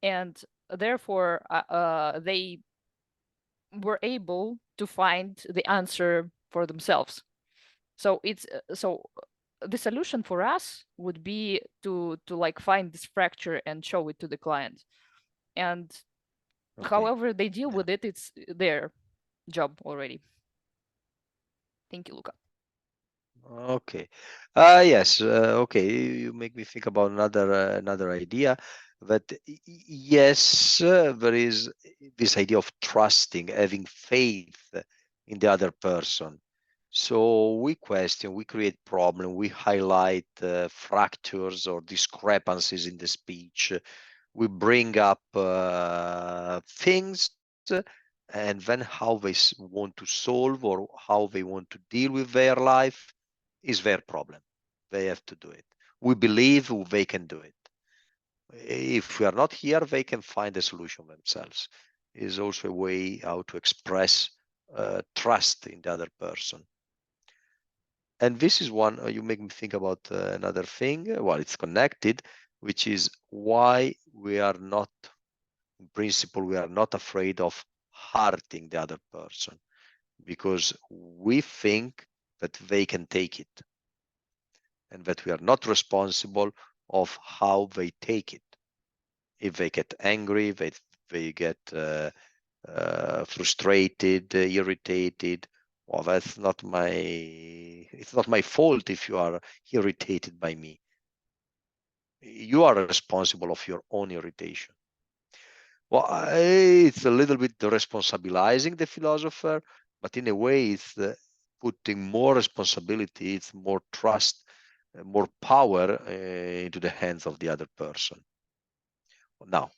And therefore, they were able to find the answer for themselves. So it's the solution for us would be to like find this fracture and show it to the client, and however they deal with it, it's their job already. Thank you, Luca. Okay. Yes. Okay. You make me think about another idea. That yes, there is this idea of trusting, having faith in the other person. So we question, we create problem, we highlight fractures or discrepancies in the speech. We bring up things, and then how they want to solve or how they want to deal with their life is their problem. They have to do it. We believe they can do it. If we are not here, they can find a solution themselves. Is also a way how to express trust in the other person. And this is one, you make me think about another thing. Well, it's connected, which is why we are not, in principle, we are not afraid of hurting the other person, because we think that they can take it and that we are not responsible of how they take it. If they get angry, they get frustrated, irritated, well, that's not my, it's not my fault if you are irritated by me. You are responsible of your own irritation. Well, it's a little bit responsibilizing the philosopher, but in a way it's putting more responsibility, it's more trust, more power into the hands of the other person. Now,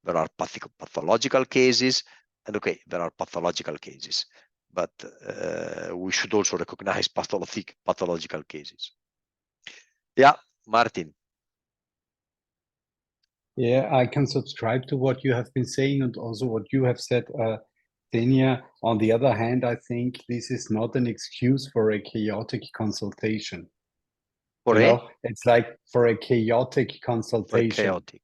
there are pathological cases, and okay, there are pathological cases, but we should also recognize pathological cases. Yeah, Martin. Yeah, I can subscribe to what you have been saying and also what you have said, Tenia. On the other hand, I think this is not an excuse for a chaotic consultation. For You know, it's like for a chaotic consultation. chaotic.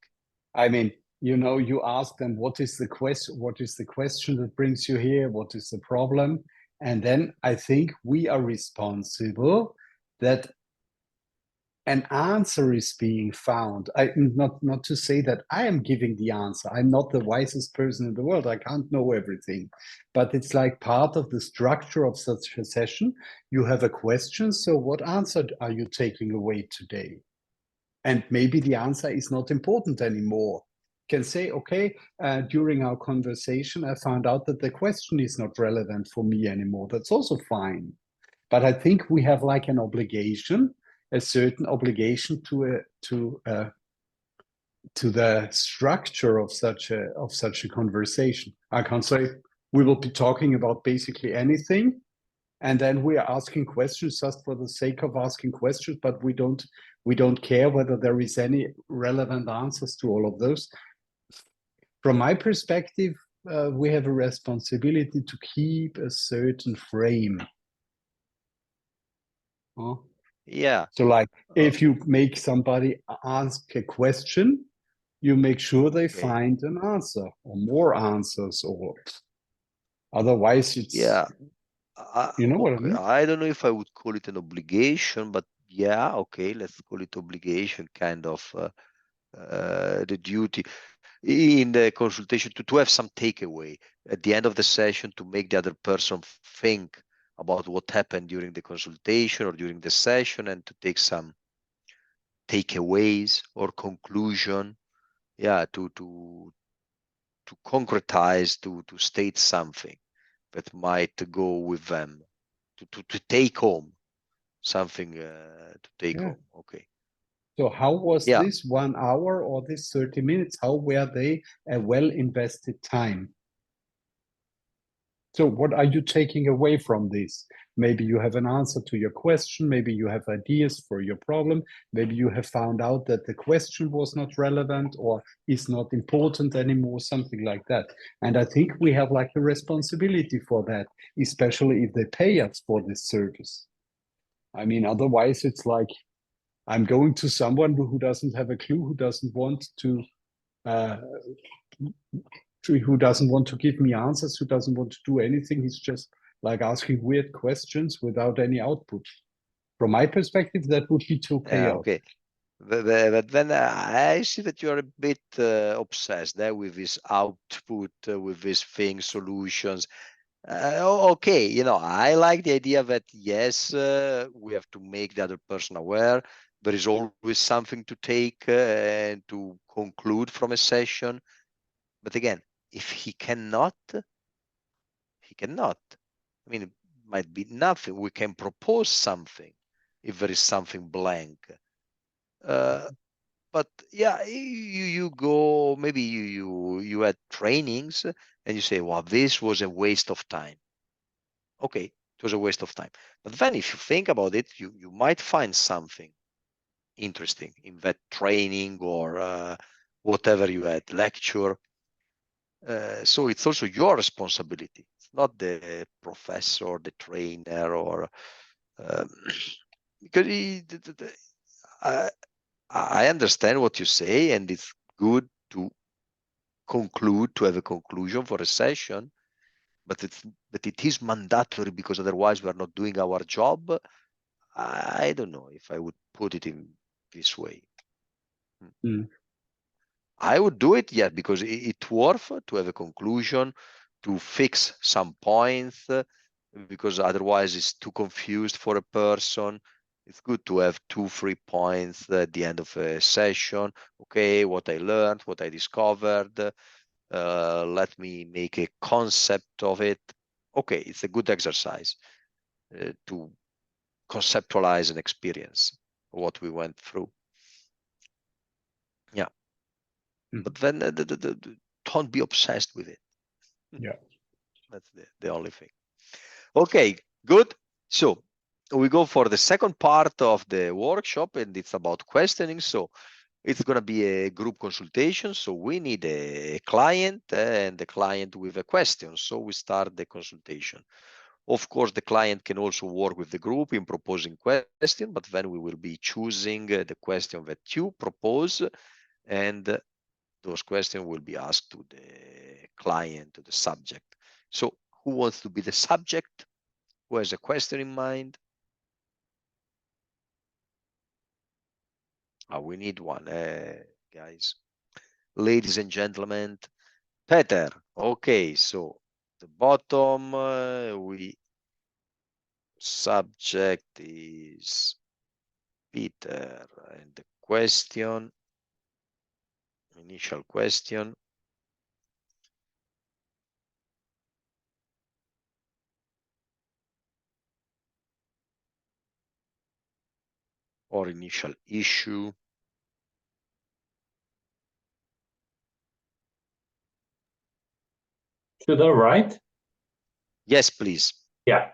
I mean, you know, you ask them, what is the question? What is the question that brings you here? What is the problem? And then I think we are responsible that an answer is being found. Not to say that I am giving the answer. I'm not the wisest person in the world. I can't know everything. But it's like part of the structure of such a session. You have a question. So what answer are you taking away today? And maybe the answer is not important anymore. You can say, okay, during our conversation, I found out that the question is not relevant for me anymore. That's also fine. But I think we have like an obligation, a certain obligation to the structure of such a conversation. I can't say we will be talking about basically anything, and then we are asking questions just for the sake of asking questions, but we don't care whether there is any relevant answers to all of those. From my perspective, we have a responsibility to keep a certain frame. Yeah. So like if you make somebody ask a question, you make sure they find an answer or more answers, or otherwise it's, you know what I mean? I don't know if I would call it an obligation, but yeah, okay, let's call it obligation, kind of the duty in the consultation to have some takeaway at the end of the session, to make the other person think about what happened during the consultation or during the session, and to take some takeaways or conclusion. Yeah, to concretize, to state something that might go with them, to take home something, to take home. Okay. So how was this 1 hour or this 30 minutes? How were they a well invested time? So what are you taking away from this? Maybe you have an answer to your question. Maybe you have ideas for your problem. Maybe you have found out that the question was not relevant or is not important anymore, something like that. And I think we have like a responsibility for that, especially if they pay us for this service. I mean, otherwise it's like I'm going to someone who doesn't have a clue, who doesn't want to give me answers, who doesn't want to do anything. He's just like asking weird questions without any output. From my perspective, that would be too chaotic. Okay. But then I see that you're a bit obsessed with this output, with this thing, solutions. Okay, you know, I like the idea that yes, we have to make the other person aware. There is always something to take and to conclude from a session. But again, if he cannot. I mean, it might be nothing. We can propose something if there is something blank. But yeah, you go, maybe you had trainings and you say, well, this was a waste of time. Okay, it was a waste of time. But then if you think about it, you might find something interesting in that training or whatever you had, lecture. So it's also your responsibility. It's not the professor, the trainer, or because I understand what you say, and it's good to conclude, to have a conclusion for a session, but it is mandatory, because otherwise we are not doing our job. I don't know if I would put it in this way. I would do it, yeah, because it's worth to have a conclusion, to fix some points, because otherwise it's too confused for a person. It's good to have 2-3 points at the end of a session. Okay, what I learned, what I discovered. Let me make a concept of it. Okay, it's a good exercise to conceptualize an experience, what we went through. Yeah. But then don't be obsessed with it. Yeah. That's the only thing. Okay, good. So we go for the second part of the workshop, and it's about questioning. So it's going to be a group consultation. So we need a client and the client with a question. So we start the consultation. Of course, the client can also work with the group in proposing question, but then we will be choosing the question that you propose, and those questions will be asked to the client, to the subject. So who wants to be the subject? Who has a question in mind? We need one, guys. Ladies and gentlemen, Peter. Okay, so the bottom, we subject is Peter, and the question, initial question. Or initial issue. Should I write? Yes, please. Yeah.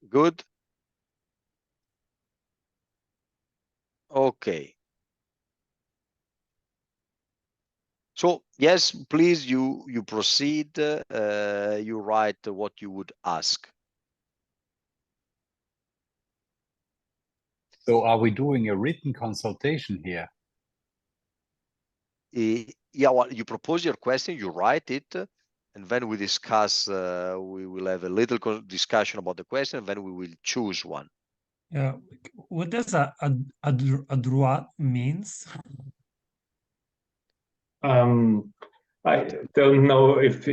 Good. Okay. So yes, please, you proceed. You write what you would ask. So are we doing a written consultation here? Yeah, well, you propose your question, you write it, and then we discuss. We will have a little discussion about the question, and then we will choose one. Yeah. What does a droit means? I don't know if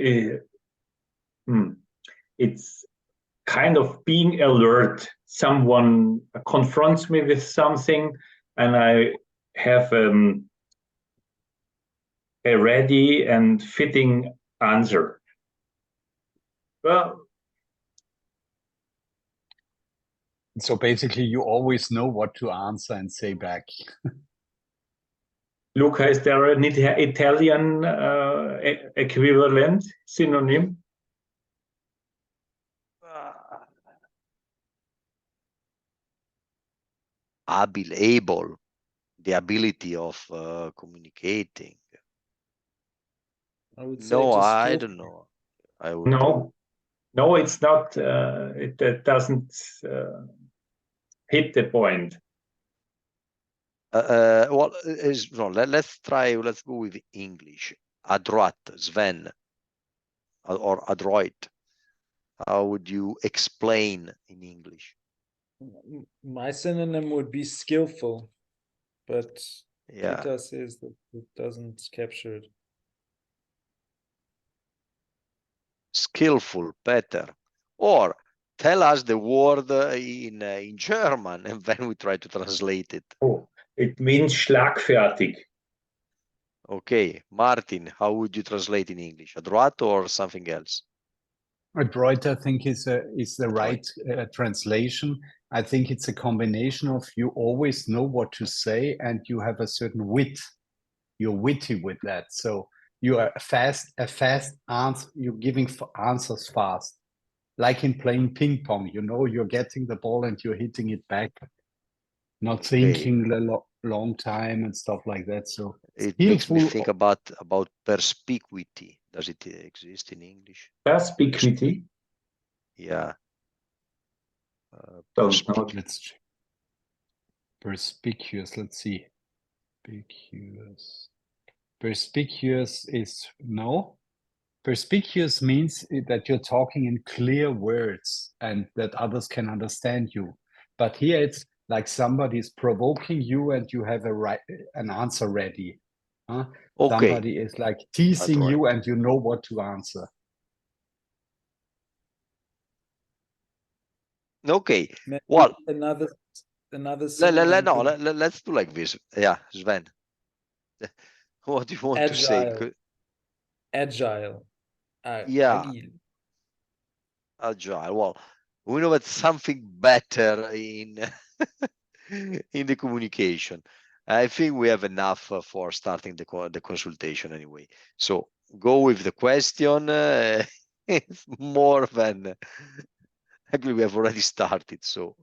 it's kind of being alert. Someone confronts me with something, and I have a ready and fitting answer. Well, So basically, you always know what to answer and say back. Luca, is there an Italian equivalent synonym? Able, the ability of communicating. I would say No, just I skillful. don't know. I would No, it's not. It doesn't hit the point. well, no, let's try. Let's go with English. Adroit, Sven, or adroit. How would you explain in English? My synonym would be skillful, but Yeah, Peter says that it doesn't capture it. skillful, better. Or tell us the word in German, and then we try to translate it. Oh, it means schlagfertig. Okay, Martin, how would you translate in English? Adroit or something else? Adroit, I think, is the right translation. I think it's a combination of you always know what to say and you have a certain wit. You're witty with that. So you are a fast answer. You're giving answers fast, like in playing ping pong. You know, you're getting the ball and you're hitting it back, not thinking a long time and stuff like that. So it makes me think about perspicuity. Does it exist in English? Perspicuity. Yeah. Don't know. Let's check. Perspicuous. Let's see. Perspicuous is no. Perspicuous means that you're talking in clear words and that others can understand you. But here it's like somebody's provoking you and you have an answer ready. Huh? Okay. Somebody is like teasing you and you know what to answer. Okay. Maybe well, another let's do like this. Yeah, Sven. What do you want to say? Agile. Yeah. Agile. Well, we know it's something better in in the communication. I think we have enough for starting the consultation anyway. So go with the question. It's more than actually we have already started. So.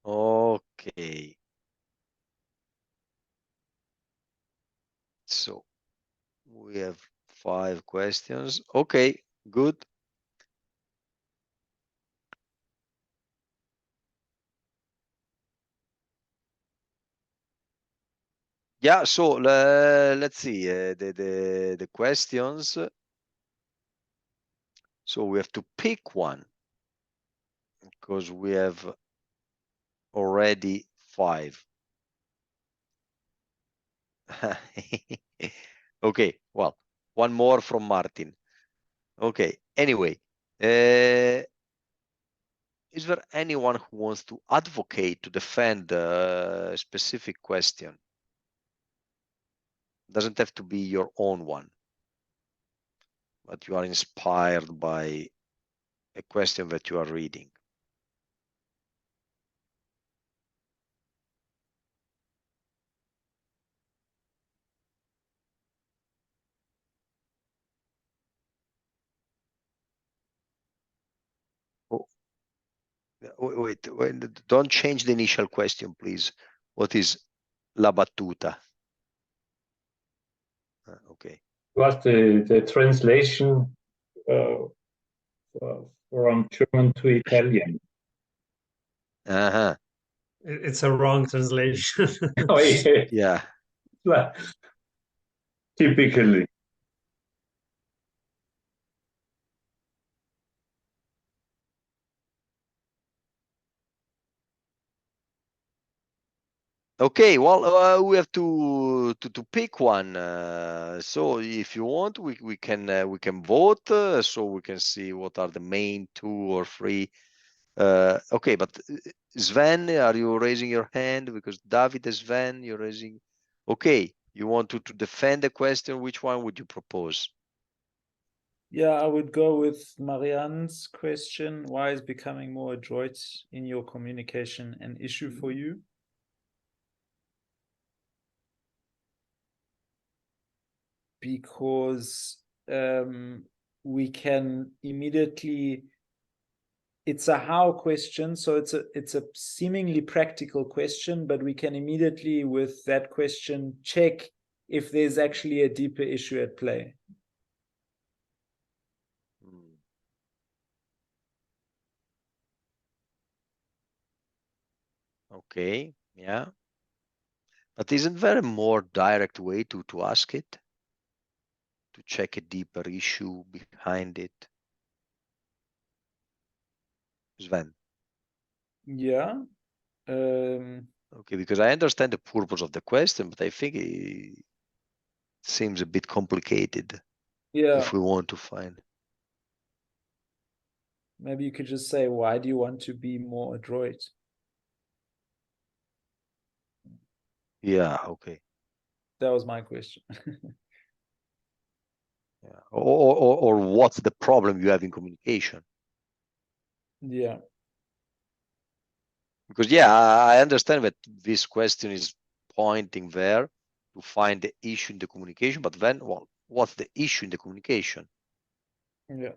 Okay. So we have 5 questions. Okay, good. Yeah, so let's see the questions. So we have to pick one because we have already 5. Okay, well, one more from Martin. Okay, anyway, is there anyone who wants to advocate to defend a specific question? Doesn't have to be your own one, but you are inspired by a question that you are reading. Oh, wait, don't change the initial question, please. What is la battuta? Okay. Was the translation from German to Italian? Uh-huh. It's a wrong translation. Oh, yeah. Yeah. Well, typically. Okay, well, we have to pick one. So if you want, we can vote. So we can see what are the main 2 or 3. Okay, but Sven, are you raising your hand? Because David and Sven, you're raising. Okay, you want to defend the question. Which one would you propose? Yeah, I would go with Marianne's question. Why is becoming more adroit in your communication an issue for you? Because we can immediately, it's a how question, so it's a seemingly practical question, but we can immediately with that question check if there's actually a deeper issue at play. Okay, yeah. But isn't there a more direct way to ask it? To check a deeper issue behind it? Sven. Yeah. Okay, because I understand the purpose of the question, but I think it seems a bit complicated Yeah. if we want to find. Maybe you could just say, why do you want to be more adroit? Yeah, okay. That was my question. Yeah. Or what's the problem you have in communication? Yeah. Because yeah, I understand that this question is pointing there to find the issue in the communication, but then, well, what's the issue in the communication? Yeah.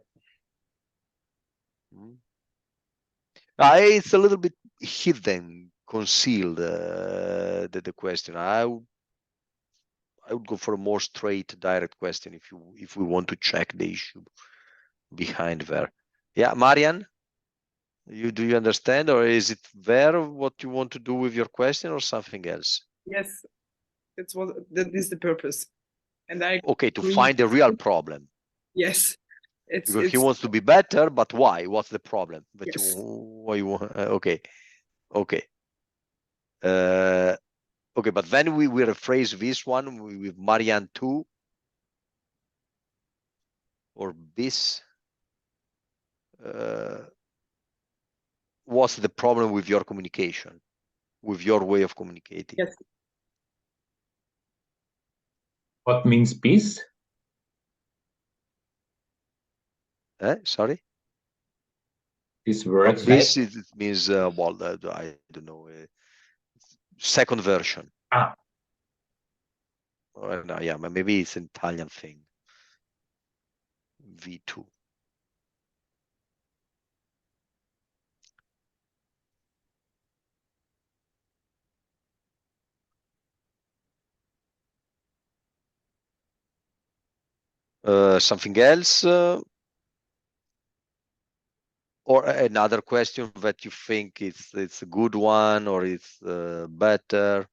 It's a little bit hidden, concealed, the question. I would go for a more straight, direct question if we want to check the issue behind there. Yeah, Marian, do you understand, or is it there what you want to do with your question, or something else? Yes, that is the purpose. And I Okay, to agree. find the real problem. Yes, Because he wants to be better, but why? What's the problem? But yes. why you want? Okay, okay. Okay, but then we will rephrase this one with Marianne too, or this. What's the problem with your communication, with your way of communicating? Yes. What means peace? Sorry? This word. This it means, well, I don't know, second version. No, yeah, maybe it's an Italian thing. V2. Something else? Or another question that you think it's a good one, or it's better?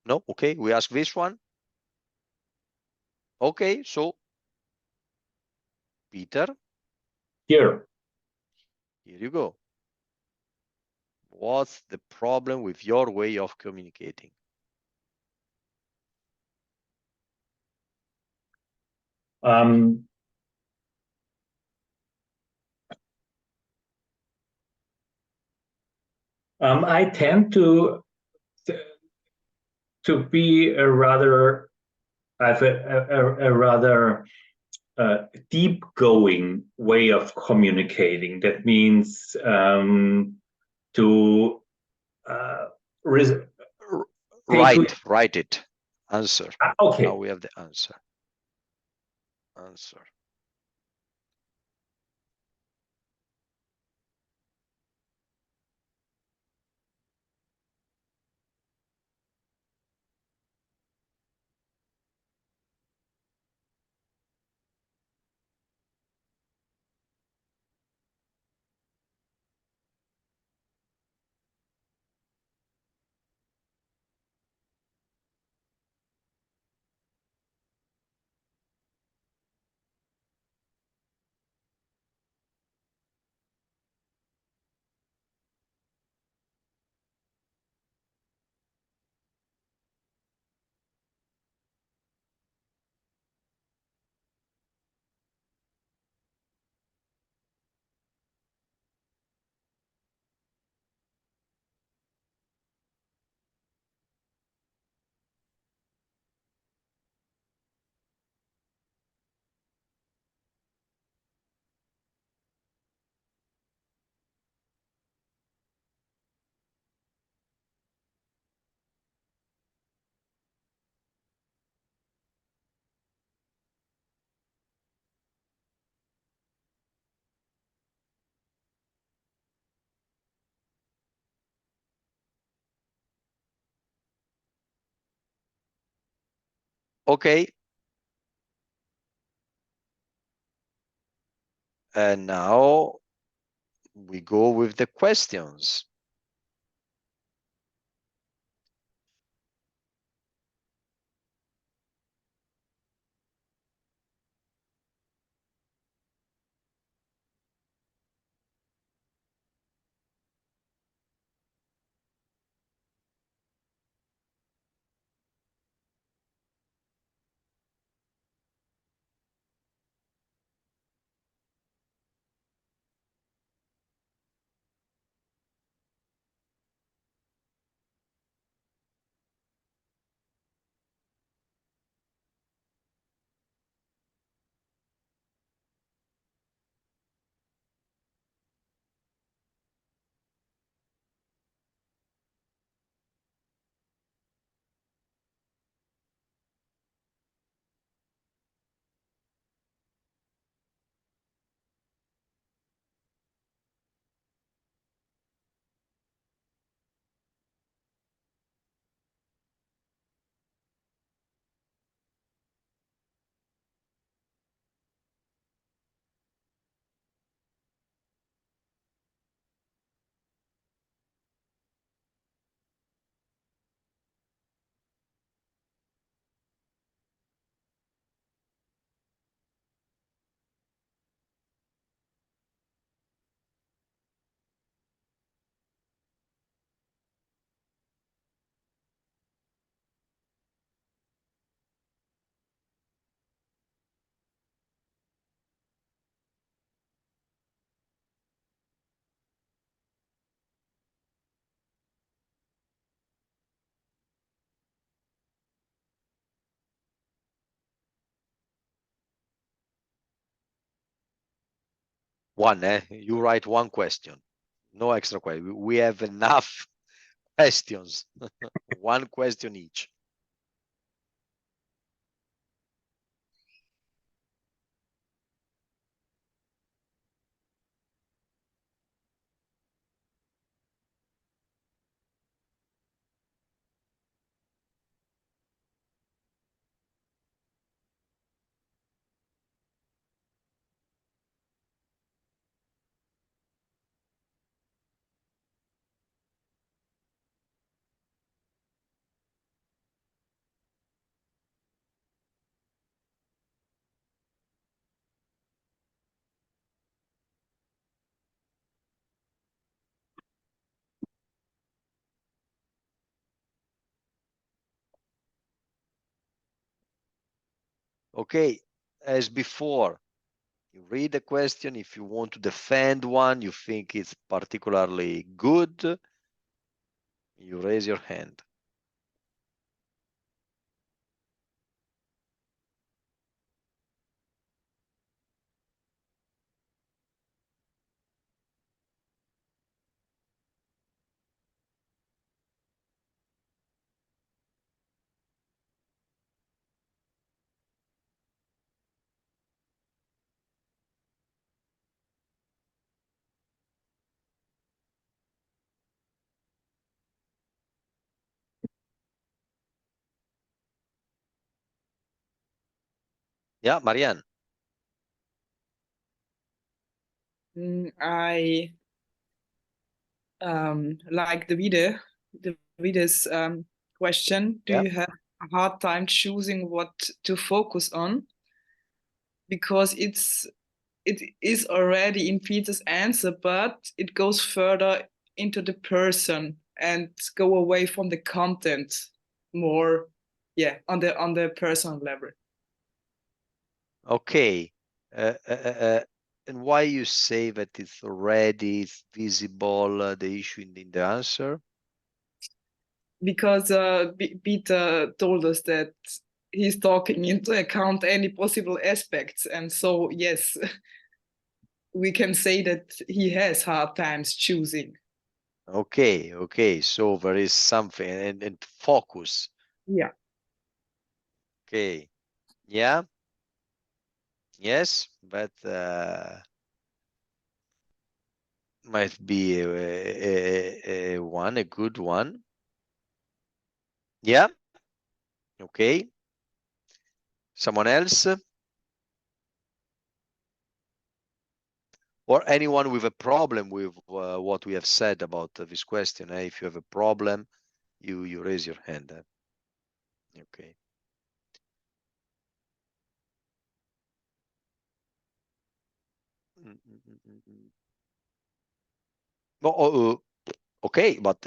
No? Okay, we ask this one. Okay, so Peter. Here you go. What's the problem with your way of communicating? I tend to be a rather deep going way of communicating. That means to write it. Answer. Okay. Now we have the answer. Okay. And now we go with the questions. One, you write one question. No extra question. We have enough questions. One question each. Okay, as before, you read the question. If you want to defend one, you think it's particularly good, you raise your hand. Yeah, Marianne. I like Davide's question. Do Yeah. you have a hard time choosing what to focus on? Because it is already in Peter's answer, but it goes further into the person and go away from the content more, yeah, on the personal level. Okay. And why you say that it's already visible, the issue in the answer? Because Peter told us that he's taking into account any possible aspects, and so yes, we can say that he has hard times choosing. Okay. So there is something and focus. Yeah. Okay. Yeah. Yes, but might be a good one. Yeah. Okay. Someone else? or anyone with a problem with what we have said about this question. If you have a problem, you raise your hand. Okay. Oh, okay, but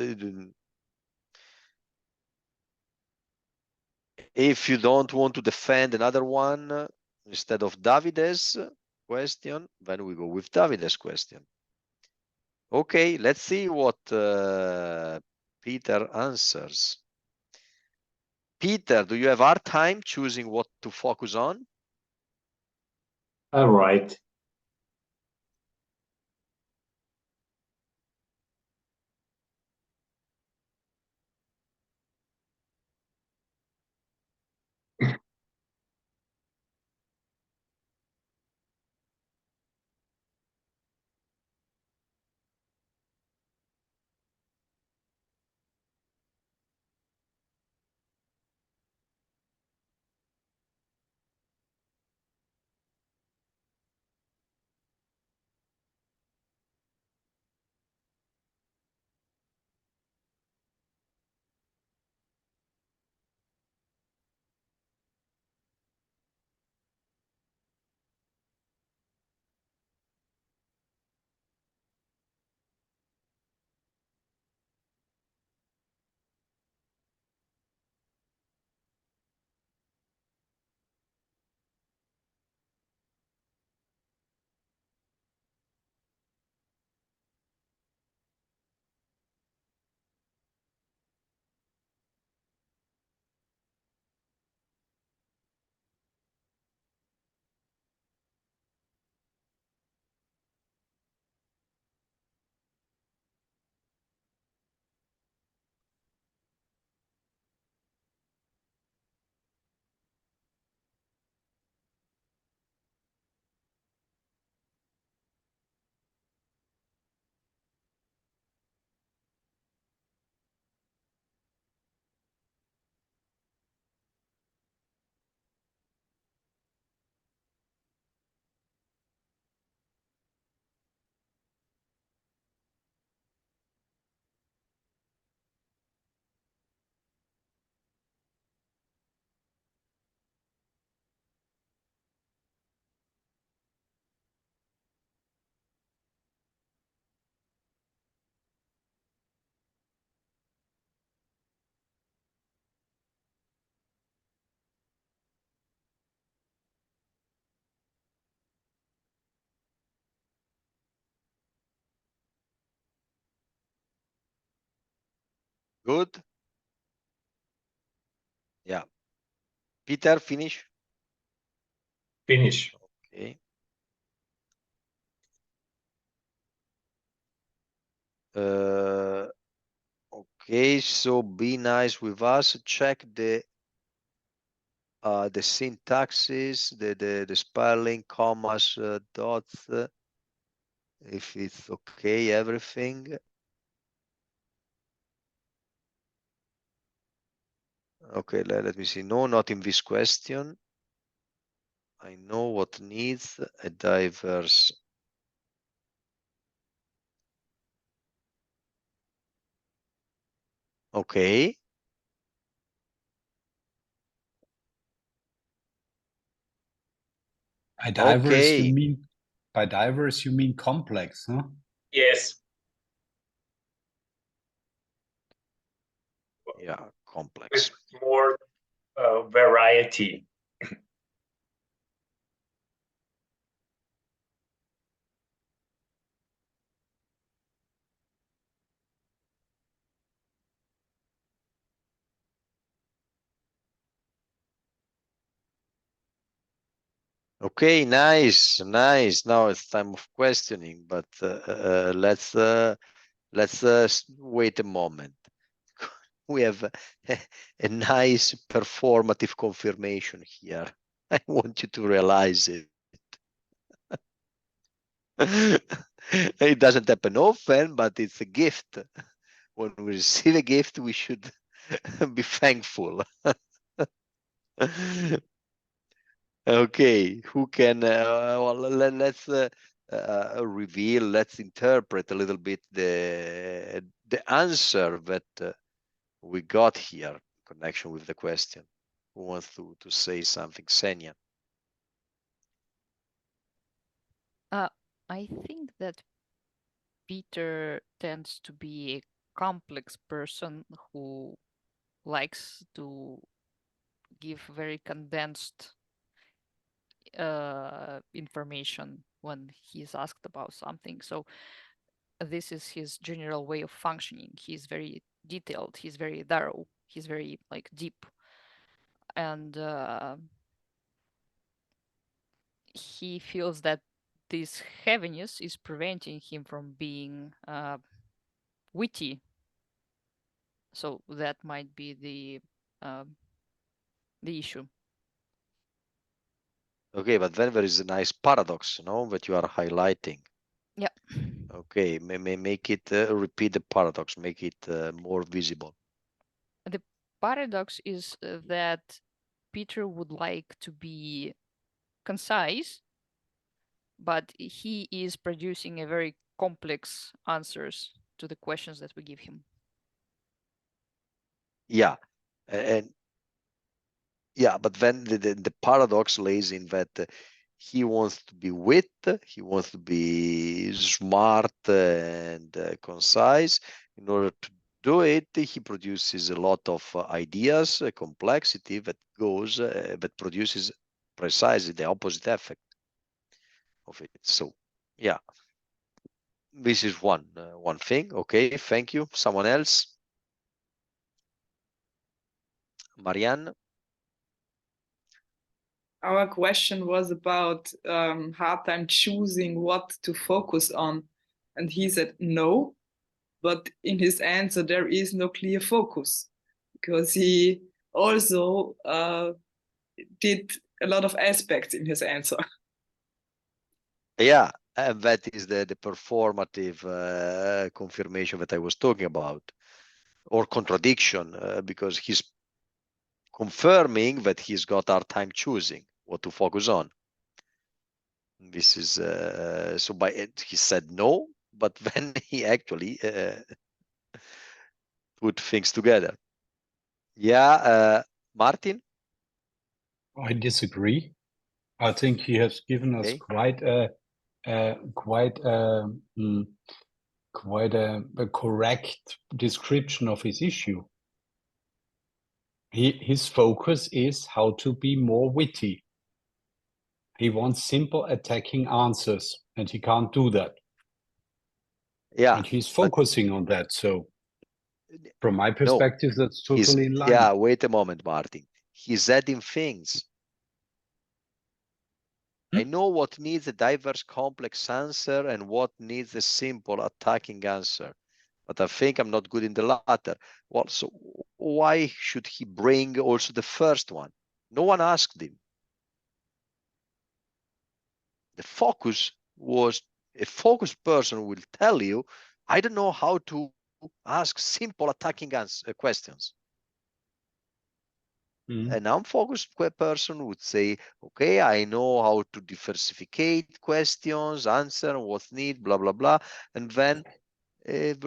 if you don't want to defend another one instead of Davide's question, then we go with Davide's question. Okay, let's see what Peter answers. Peter, do you have hard time choosing what to focus on? All right. Good. Yeah. Peter, finish. Finish. Okay. Okay, so be nice with us. Check the syntaxes, the spelling, commas, dots, if it's okay, everything. Okay, let me see. No, not in this question. I know what needs a diverse. Okay. By diverse, Okay. you mean complex, huh? Yes. Yeah, complex. With more variety. Okay, nice, nice. Now it's time of questioning, but let's wait a moment. We have a nice performative confirmation here. I want you to realize it. It doesn't happen often, but it's a gift. When we receive a gift, we should be thankful. Okay, who can? Well, let's reveal, let's interpret a little bit the answer that we got here in connection with the question. Who wants to say something? Senya. I think that Peter tends to be a complex person who likes to give very condensed information when he's asked about something. So this is his general way of functioning. He's very detailed. He's very thorough. He's very like deep, and he feels that this heaviness is preventing him from being witty. So that might be the issue. Okay, but then there is a nice paradox, that you are highlighting. Yeah. Okay, make it repeat the paradox, make it more visible. The paradox is that Peter would like to be concise, but he is producing a very complex answers to the questions that we give him. Yeah, and yeah, but then the paradox lays in that he wants to be wit, he wants to be smart and concise. In order to do it, he produces a lot of ideas, complexity that produces precisely the opposite effect of it. So, yeah, this is one thing. Okay, thank you. Someone else? Marianne? Our question was about hard time choosing what to focus on. And he said no, but in his answer, there is no clear focus because he also did a lot of aspects in his answer. Yeah, and that is the performative confirmation that I was talking about, or contradiction, because he's confirming that he's got hard time choosing what to focus on. This is so by it, he said no, but then he actually put things together. Yeah, Martin? I disagree. I think he has given us Okay. quite a correct description of his issue. His focus is how to be more witty. He wants simple attacking answers, and he can't do that. Yeah, and he's focusing on that. So from my perspective, that's totally in line. Yeah, wait a moment, Martin. He's adding things. I know what needs a diverse, complex answer and what needs a simple, attacking answer. But I think I'm not good in the latter. Well, so why should he bring also the first one? No one asked him. The focus was, a focused person will tell you, I don't know how to ask simple attacking questions. An unfocused person would say, okay, I know how to diversificate questions, answer what's needed, blah, blah, blah. And then there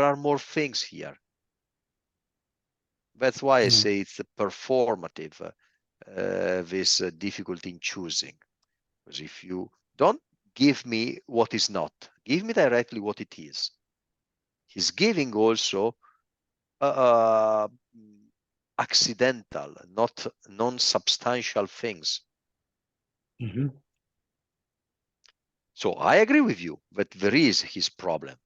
are more things here. That's why I say it's a performative, this difficulty in choosing. Because if you don't give me what is not, give me directly what it is. He's giving also accidental, not non-substantial things. So I agree with you that there is his problem.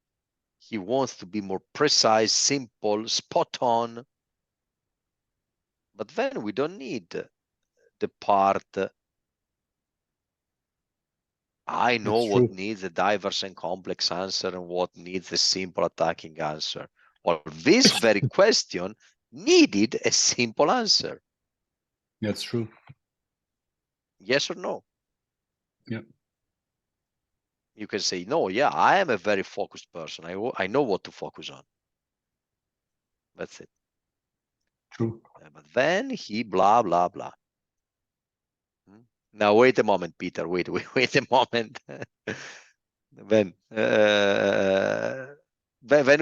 He wants to be more precise, simple, spot on. But then we don't need the part, I know what needs a diverse and complex answer and what needs a simple attacking answer. Well, this very question needed a simple answer. That's true. Yes or no? Yeah. You can say, no, yeah, I am a very focused person. I know what to focus on. That's it. True. But then he blah, blah, blah. Now, wait a moment, Peter. Wait a moment. Then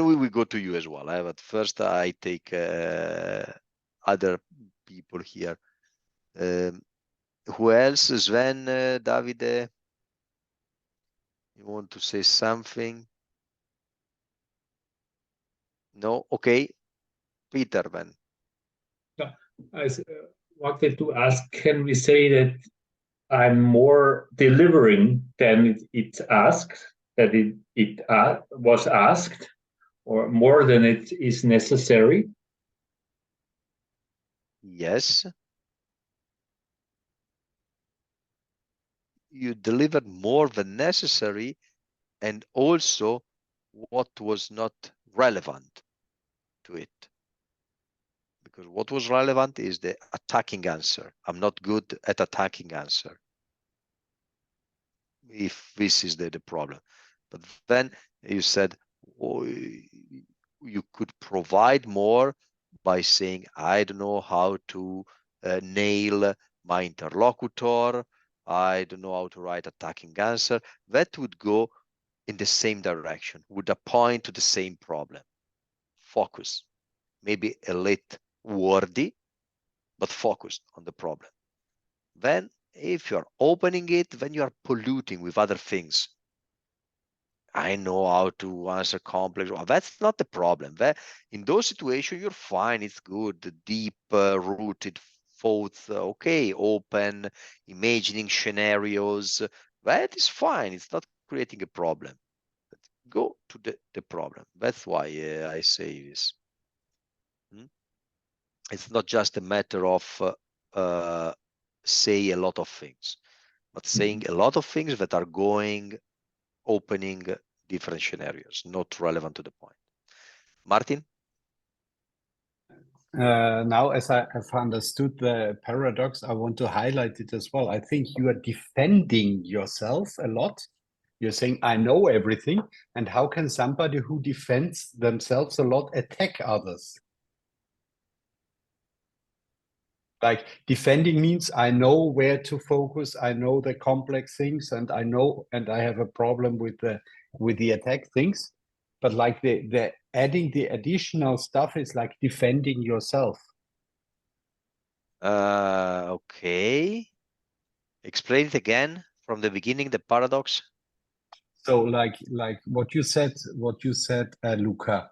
we will go to you as well. But first, I take other people here. Who else? Sven, Davide? You want to say something? No? Okay. Peter, then. I wanted to ask, can we say that I'm more delivering than it asked, that it was asked, or more than it is necessary? Yes. You delivered more than necessary, and also what was not relevant to it. Because what was relevant is the attacking answer. I'm not good at attacking answer, if this is the problem. But then you said, oh, you could provide more by saying, I don't know how to nail my interlocutor. I don't know how to write attacking answer. That would go in the same direction, would point to the same problem. Focus, maybe a little wordy, but focused on the problem. Then if you're opening it, then you are polluting with other things. I know how to answer complex. Well, that's not the problem. That, in those situations, you're fine. It's good. The deep rooted thoughts, okay, open, imagining scenarios. That is fine. It's not creating a problem. But go to the problem. That's why I say this. It's not just a matter of say a lot of things, but saying a lot of things that are going, opening different scenarios, not relevant to the point. Martin? Now, as I have understood the paradox, I want to highlight it as well. I think you are defending yourself a lot. You're saying, I know everything. And how can somebody who defends themselves a lot attack others? Like defending means I know where to focus, I know the complex things, and I know, and I have a problem with the attack things. But like the adding the additional stuff is like defending yourself. Okay. Explain it again from the beginning, the paradox. So like what you said, Luca,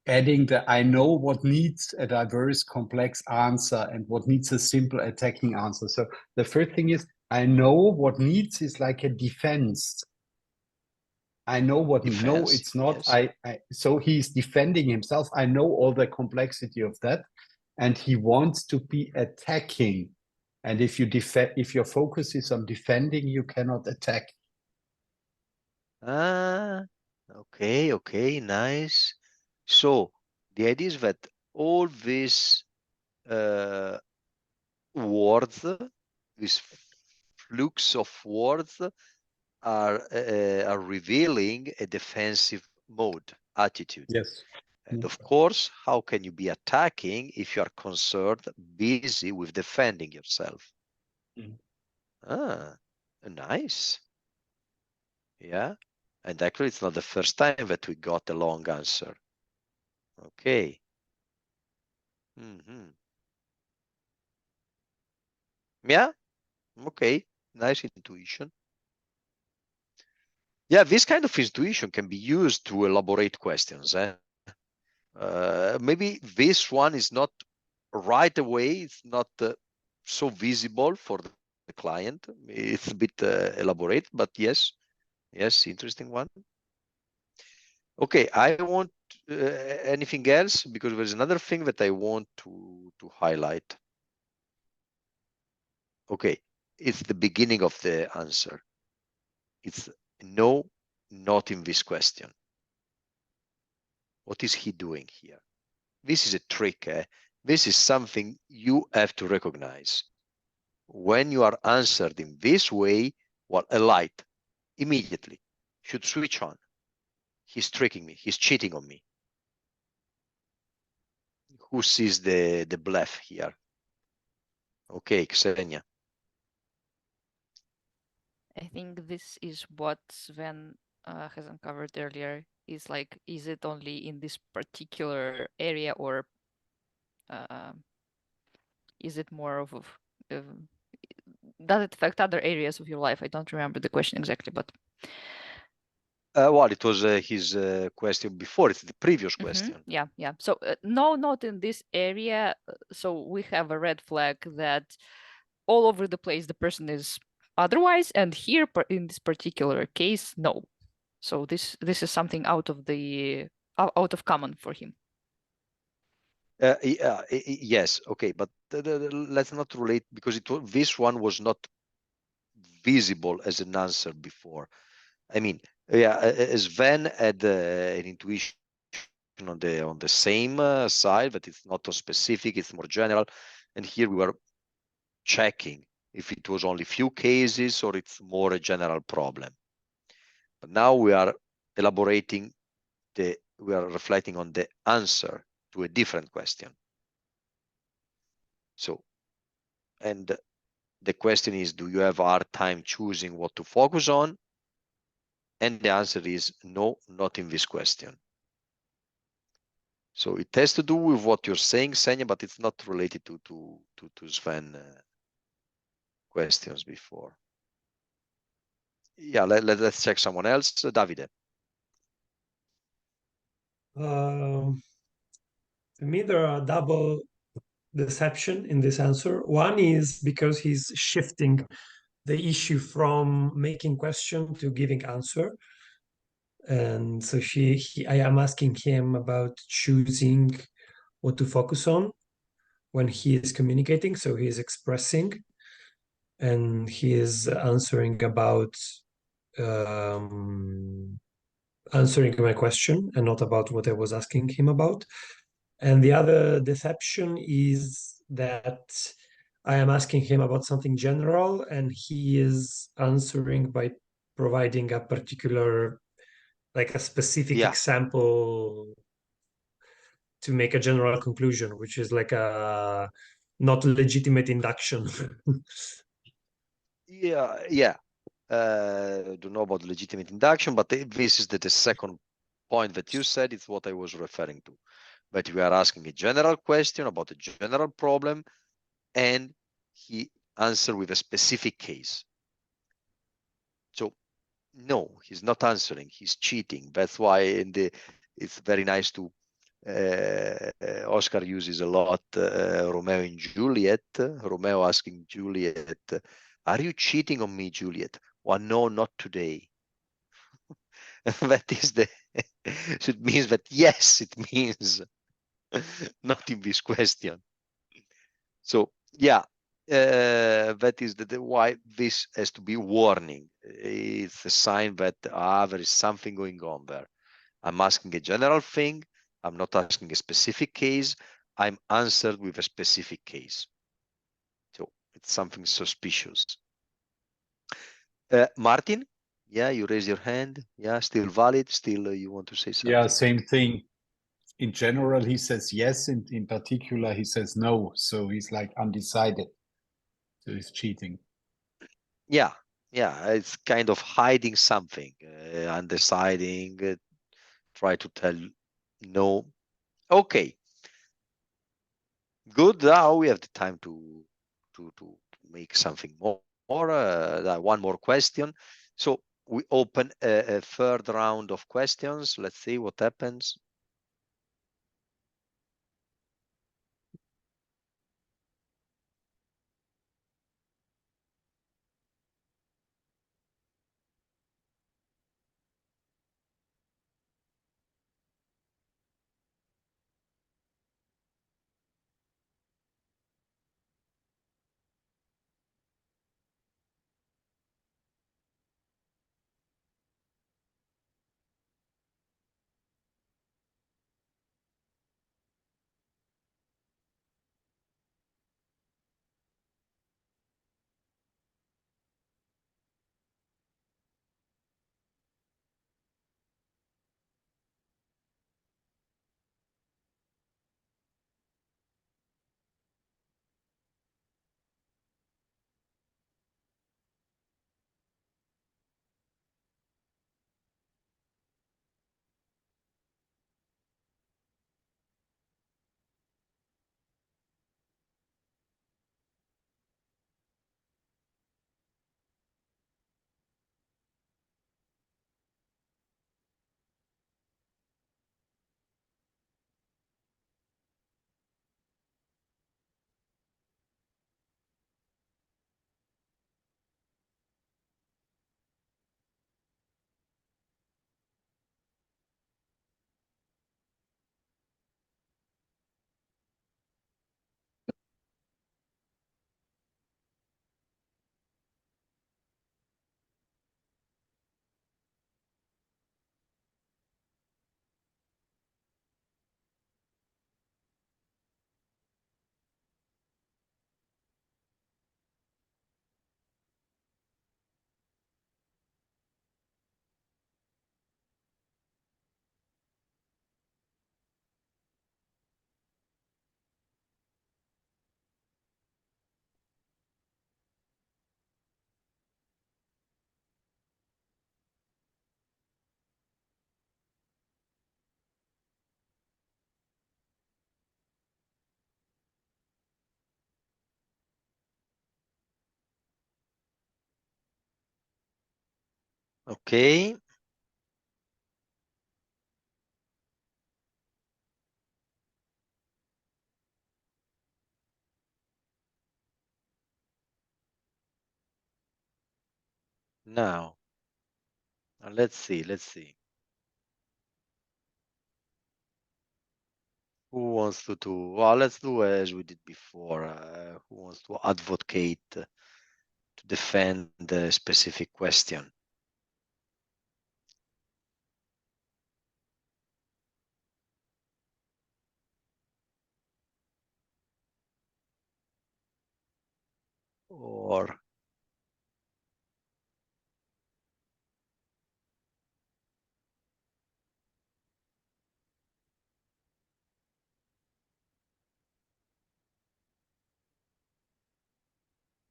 adding the I know what needs a diverse, complex answer and what needs a simple attacking answer. So the first thing is I know what needs is like a defense. I know what Defense, no, it's not. yes. So he's defending himself. I know all the complexity of that, and he wants to be attacking. And if your focus is on defending, you cannot attack. Okay, nice. So the idea is that all these words, this flux of words, are revealing a defensive mode, attitude. Yes. And of course, how can you be attacking if you are concerned, busy with defending yourself? Nice. Yeah. And actually, it's not the first time that we got a long answer. Okay. Yeah. Okay. Nice intuition. Yeah, this kind of intuition can be used to elaborate questions. Maybe this one is not right away. It's not so visible for the client. It's a bit elaborate, but yes, interesting one. Okay, I want anything else, because there's another thing that I want to highlight. Okay, it's the beginning of the answer. It's no, not in this question. What is he doing here? This is a trick. This is something you have to recognize. When you are answered in this way, well, a light immediately should switch on. He's tricking me. He's cheating on me. Who sees the bluff here? Okay, Xenia. I think this is what Sven has uncovered earlier. Is like, is it only in this particular area, or is it more of does it affect other areas of your life? I don't remember the question exactly, but well, it was his question before. It's the previous question. Yeah. So no, not in this area. So we have a red flag that all over the place the person is otherwise, and here in this particular case, no. So this is something out of common for him. Yes, okay, but let's not relate, because this one was not visible as an answer before. I mean, yeah, Sven had an intuition on the same side, but it's not so specific, it's more general. And here we were checking if it was only few cases or it's more a general problem. But now we are elaborating we are reflecting on the answer to a different question. So, and the question is, do you have a hard time choosing what to focus on? And the answer is no, not in this question. So it has to do with what you're saying, Senya, but it's not related to Sven questions before. Yeah, let's check someone else. Davide. For me, there are double deception in this answer. One is because he's shifting the issue from making question to giving answer. And so I am asking him about choosing what to focus on when he is communicating. So he is expressing, and he is answering about answering my question and not about what I was asking him about. And the other deception is that I am asking him about something general, and he is answering by providing a particular, like a specific example to make a general conclusion, which is like a not legitimate induction. Yeah. Don't know about legitimate induction, but this is the second point that you said. It's what I was referring to. But we are asking a general question about a general problem, and he answered with a specific case. So no, he's not answering. He's cheating. That's why it's very nice to Oscar uses a lot Romeo and Juliet. Romeo asking Juliet, "Are you cheating on me, Juliet?" Well, no, not today. That is so it means that yes, it means not in this question. So yeah, that is why this has to be warning. It's a sign that there is something going on there. I'm asking a general thing. I'm not asking a specific case. I'm answered with a specific case. So it's something suspicious. Martin, yeah, you raise your hand. Yeah, still valid. Still, you want to say something? Yeah, same thing. In general, he says yes. In particular, he says no. So he's like undecided. So he's cheating. Yeah, it's kind of hiding something, undeciding, try to tell no. Okay, good. Now we have the time to make something more. One more question. So we open a third round of questions. Let's see what happens. Okay. Now, let's see. Who wants to do? Well, let's do as we did before. Who wants to advocate to defend the specific question? Or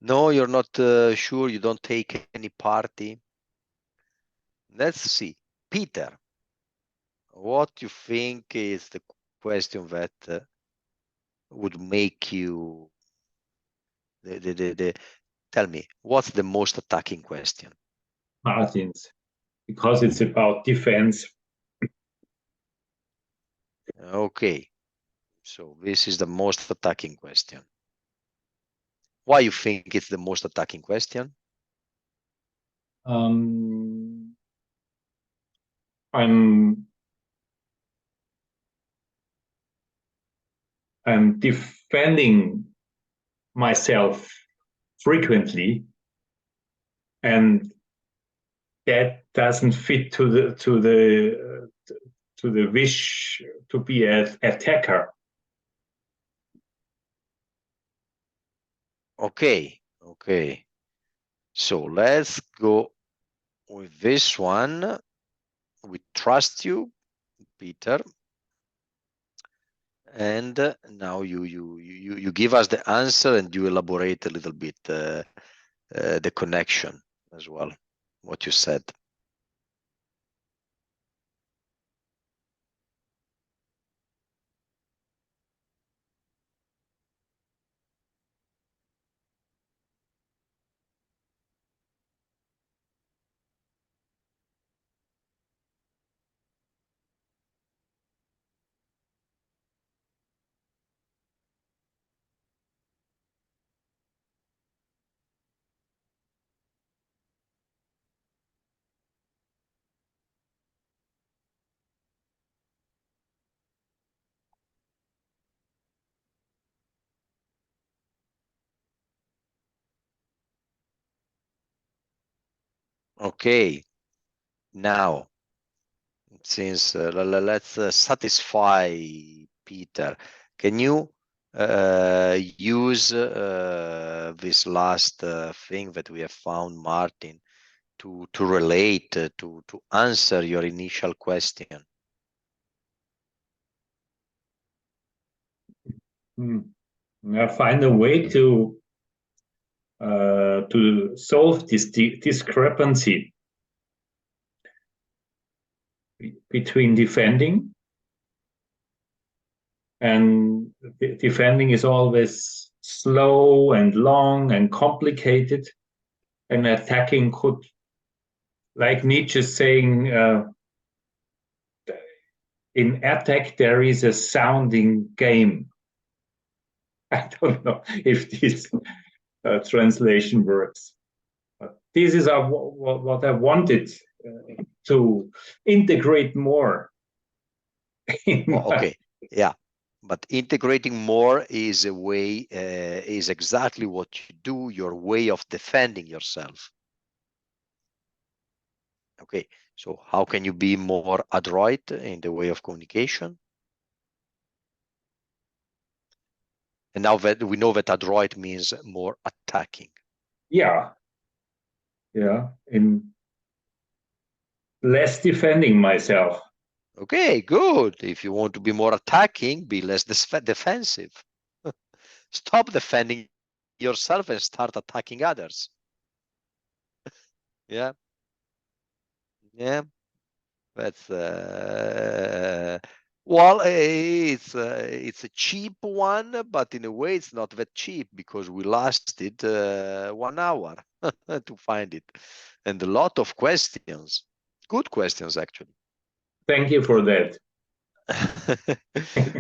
no, you're not sure. You don't take any party. Let's see, Peter. What you think is the question that would make you tell me what's the most attacking question? Martins, because it's about defense. Okay, so this is the most attacking question. Why you think it's the most attacking question? I'm defending myself frequently, and that doesn't fit to the wish to be an attacker. Okay. So let's go with this one. We trust you, Peter. And now you give us the answer and you elaborate a little bit the connection as well, what you said. Okay, now since let's satisfy Peter, can you use this last thing that we have found, Martin, to relate to answer your initial question? I find a way to solve this discrepancy between defending, and defending is always slow and long and complicated, and attacking could, like Nietzsche saying, in attack there is a sounding game. I don't know if this translation works, but this is what I wanted to integrate more. Okay, yeah, but integrating more is a way, is exactly what you do, your way of defending yourself. Okay, so how can you be more adroit in the way of communication? And now that we know that adroit means more attacking. Yeah, in less defending myself. Okay, good. If you want to be more attacking, be less defensive. Stop defending yourself and start attacking others. Yeah. That's well, it's a cheap one, but in a way it's not that cheap because we lasted 1 hour to find it. and a lot of questions, good questions actually. Thank you for that.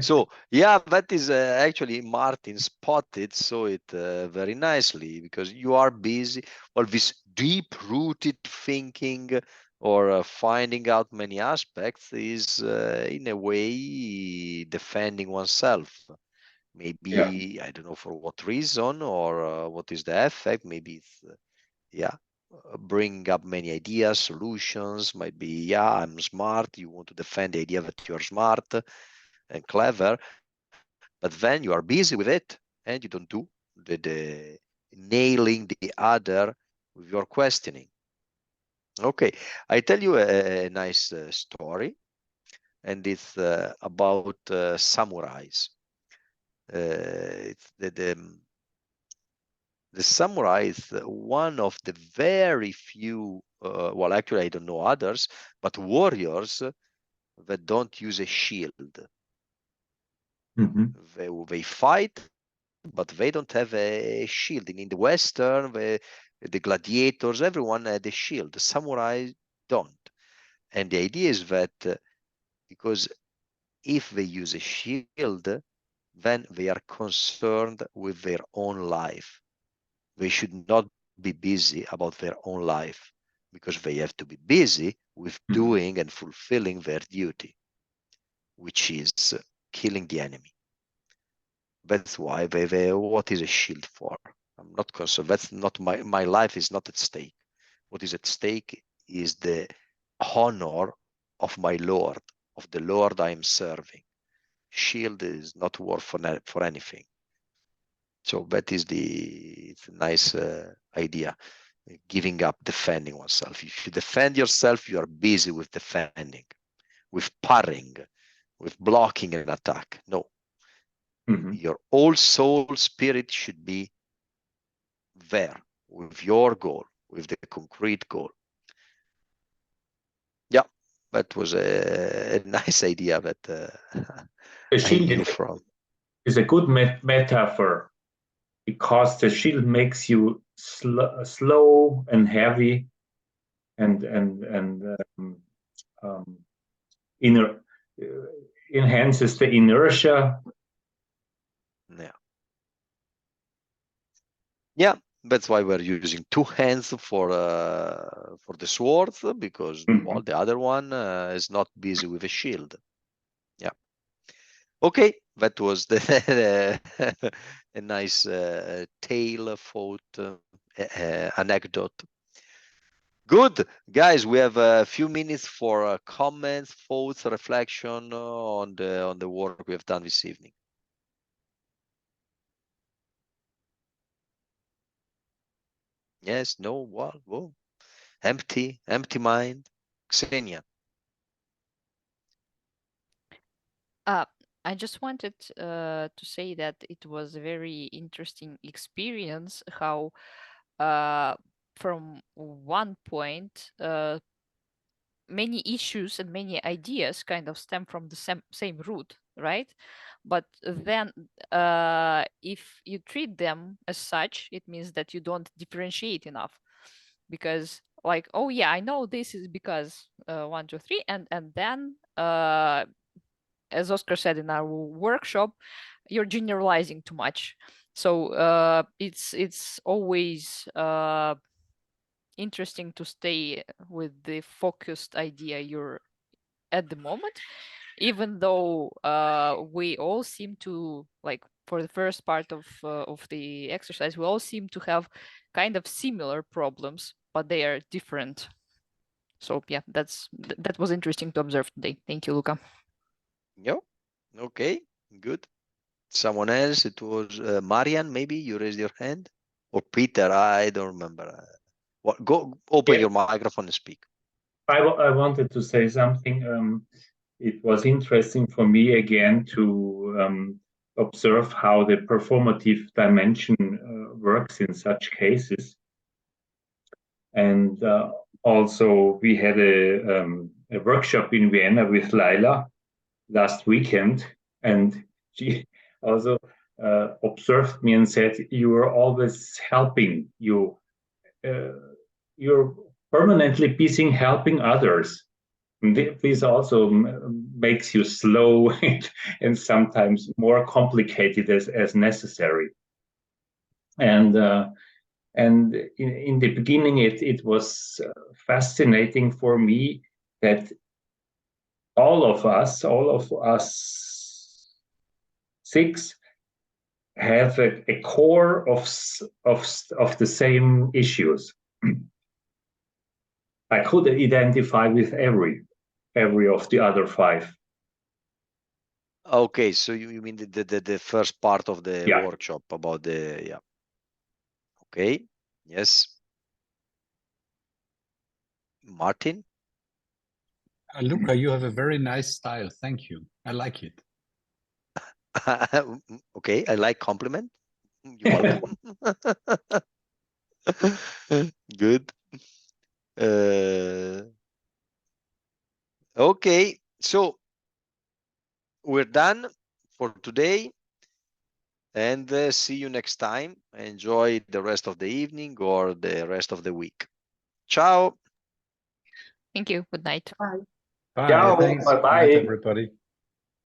So yeah, that is actually Martin spotted so it very nicely, because you are busy. Well, this deep-rooted thinking or finding out many aspects is in a way defending oneself. Maybe, Yeah. I don't know for what reason or what is the effect. Maybe it's bringing up many ideas, solutions. Might be, yeah, I'm smart. You want to defend the idea that you're smart and clever, but then you are busy with it and you don't do the nailing the other with your questioning. Okay, I tell you a nice story, and it's about samurais. It's the samurai is one of the very few, well, actually, I don't know others, but warriors that don't use a shield. They fight, but they don't have a shield. In the Western, the gladiators, everyone had a shield. The samurai don't. And the idea is that because if they use a shield, then they are concerned with their own life. They should not be busy about their own life, because they have to be busy with doing and fulfilling their duty, which is killing the enemy. That's why what is a shield for? I'm not concerned. That's not my life is not at stake. What is at stake is the honor of my Lord, of the Lord I am serving. Shield is not worth for anything. So that is it's a nice idea, giving up, defending oneself. If you defend yourself, you are busy with defending, with parrying, with blocking an attack. No, your whole soul spirit should be there with your goal, with the concrete goal. Yeah, that was a nice idea that I knew from. Is a good metaphor, because the shield makes you slow and heavy, and enhances the inertia. Yeah, that's why we're using two hands for the swords, because well, the other one is not busy with a shield. Yeah. Okay, that was a nice tale, thought, anecdote. Good, guys. We have a few minutes for comments, thoughts, reflection on the work we have done this evening. Yes, no, well, whoa. Empty mind. Xenia. I just wanted to say that it was a very interesting experience how from one point many issues and many ideas kind of stem from the same root, right? But then if you treat them as such, it means that you don't differentiate enough, because like, oh yeah, I know this is because 1, 2, 3, and then as Oscar said in our workshop, you're generalizing too much. So it's always interesting to stay with the focused idea you're at the moment, even though we all seem to, like, for the first part of the exercise, we all seem to have kind of similar problems, but they are different. So yeah, that was interesting to observe today. Thank you, Luca. Yep. Okay, good. Someone else? It was Marian, maybe you raised your hand, or Peter. I don't remember. Go open your microphone and speak. I wanted to say something. It was interesting for me again to observe how the performative dimension works in such cases. And also, we had a workshop in Vienna with Laila last weekend, and she also observed me and said, "You are always helping. You're permanently busy helping others. This also makes you slow and sometimes more complicated as necessary. And in the beginning, it was fascinating for me that all of us 6 have a core of the same issues. I could identify with every of the other 5. Okay, so you mean the first part of the workshop about the Okay, yes. Martin? Luca, you have a very nice style. Thank you. I like it. Okay, I like compliment. You're welcome. Good. Okay, so we're done for today, and see you next time. Enjoy the rest of the evening or the rest of the week. Ciao. Thank you. Good night. Bye. Bye. Ciao. Thanks. Bye-bye. Good night, everybody.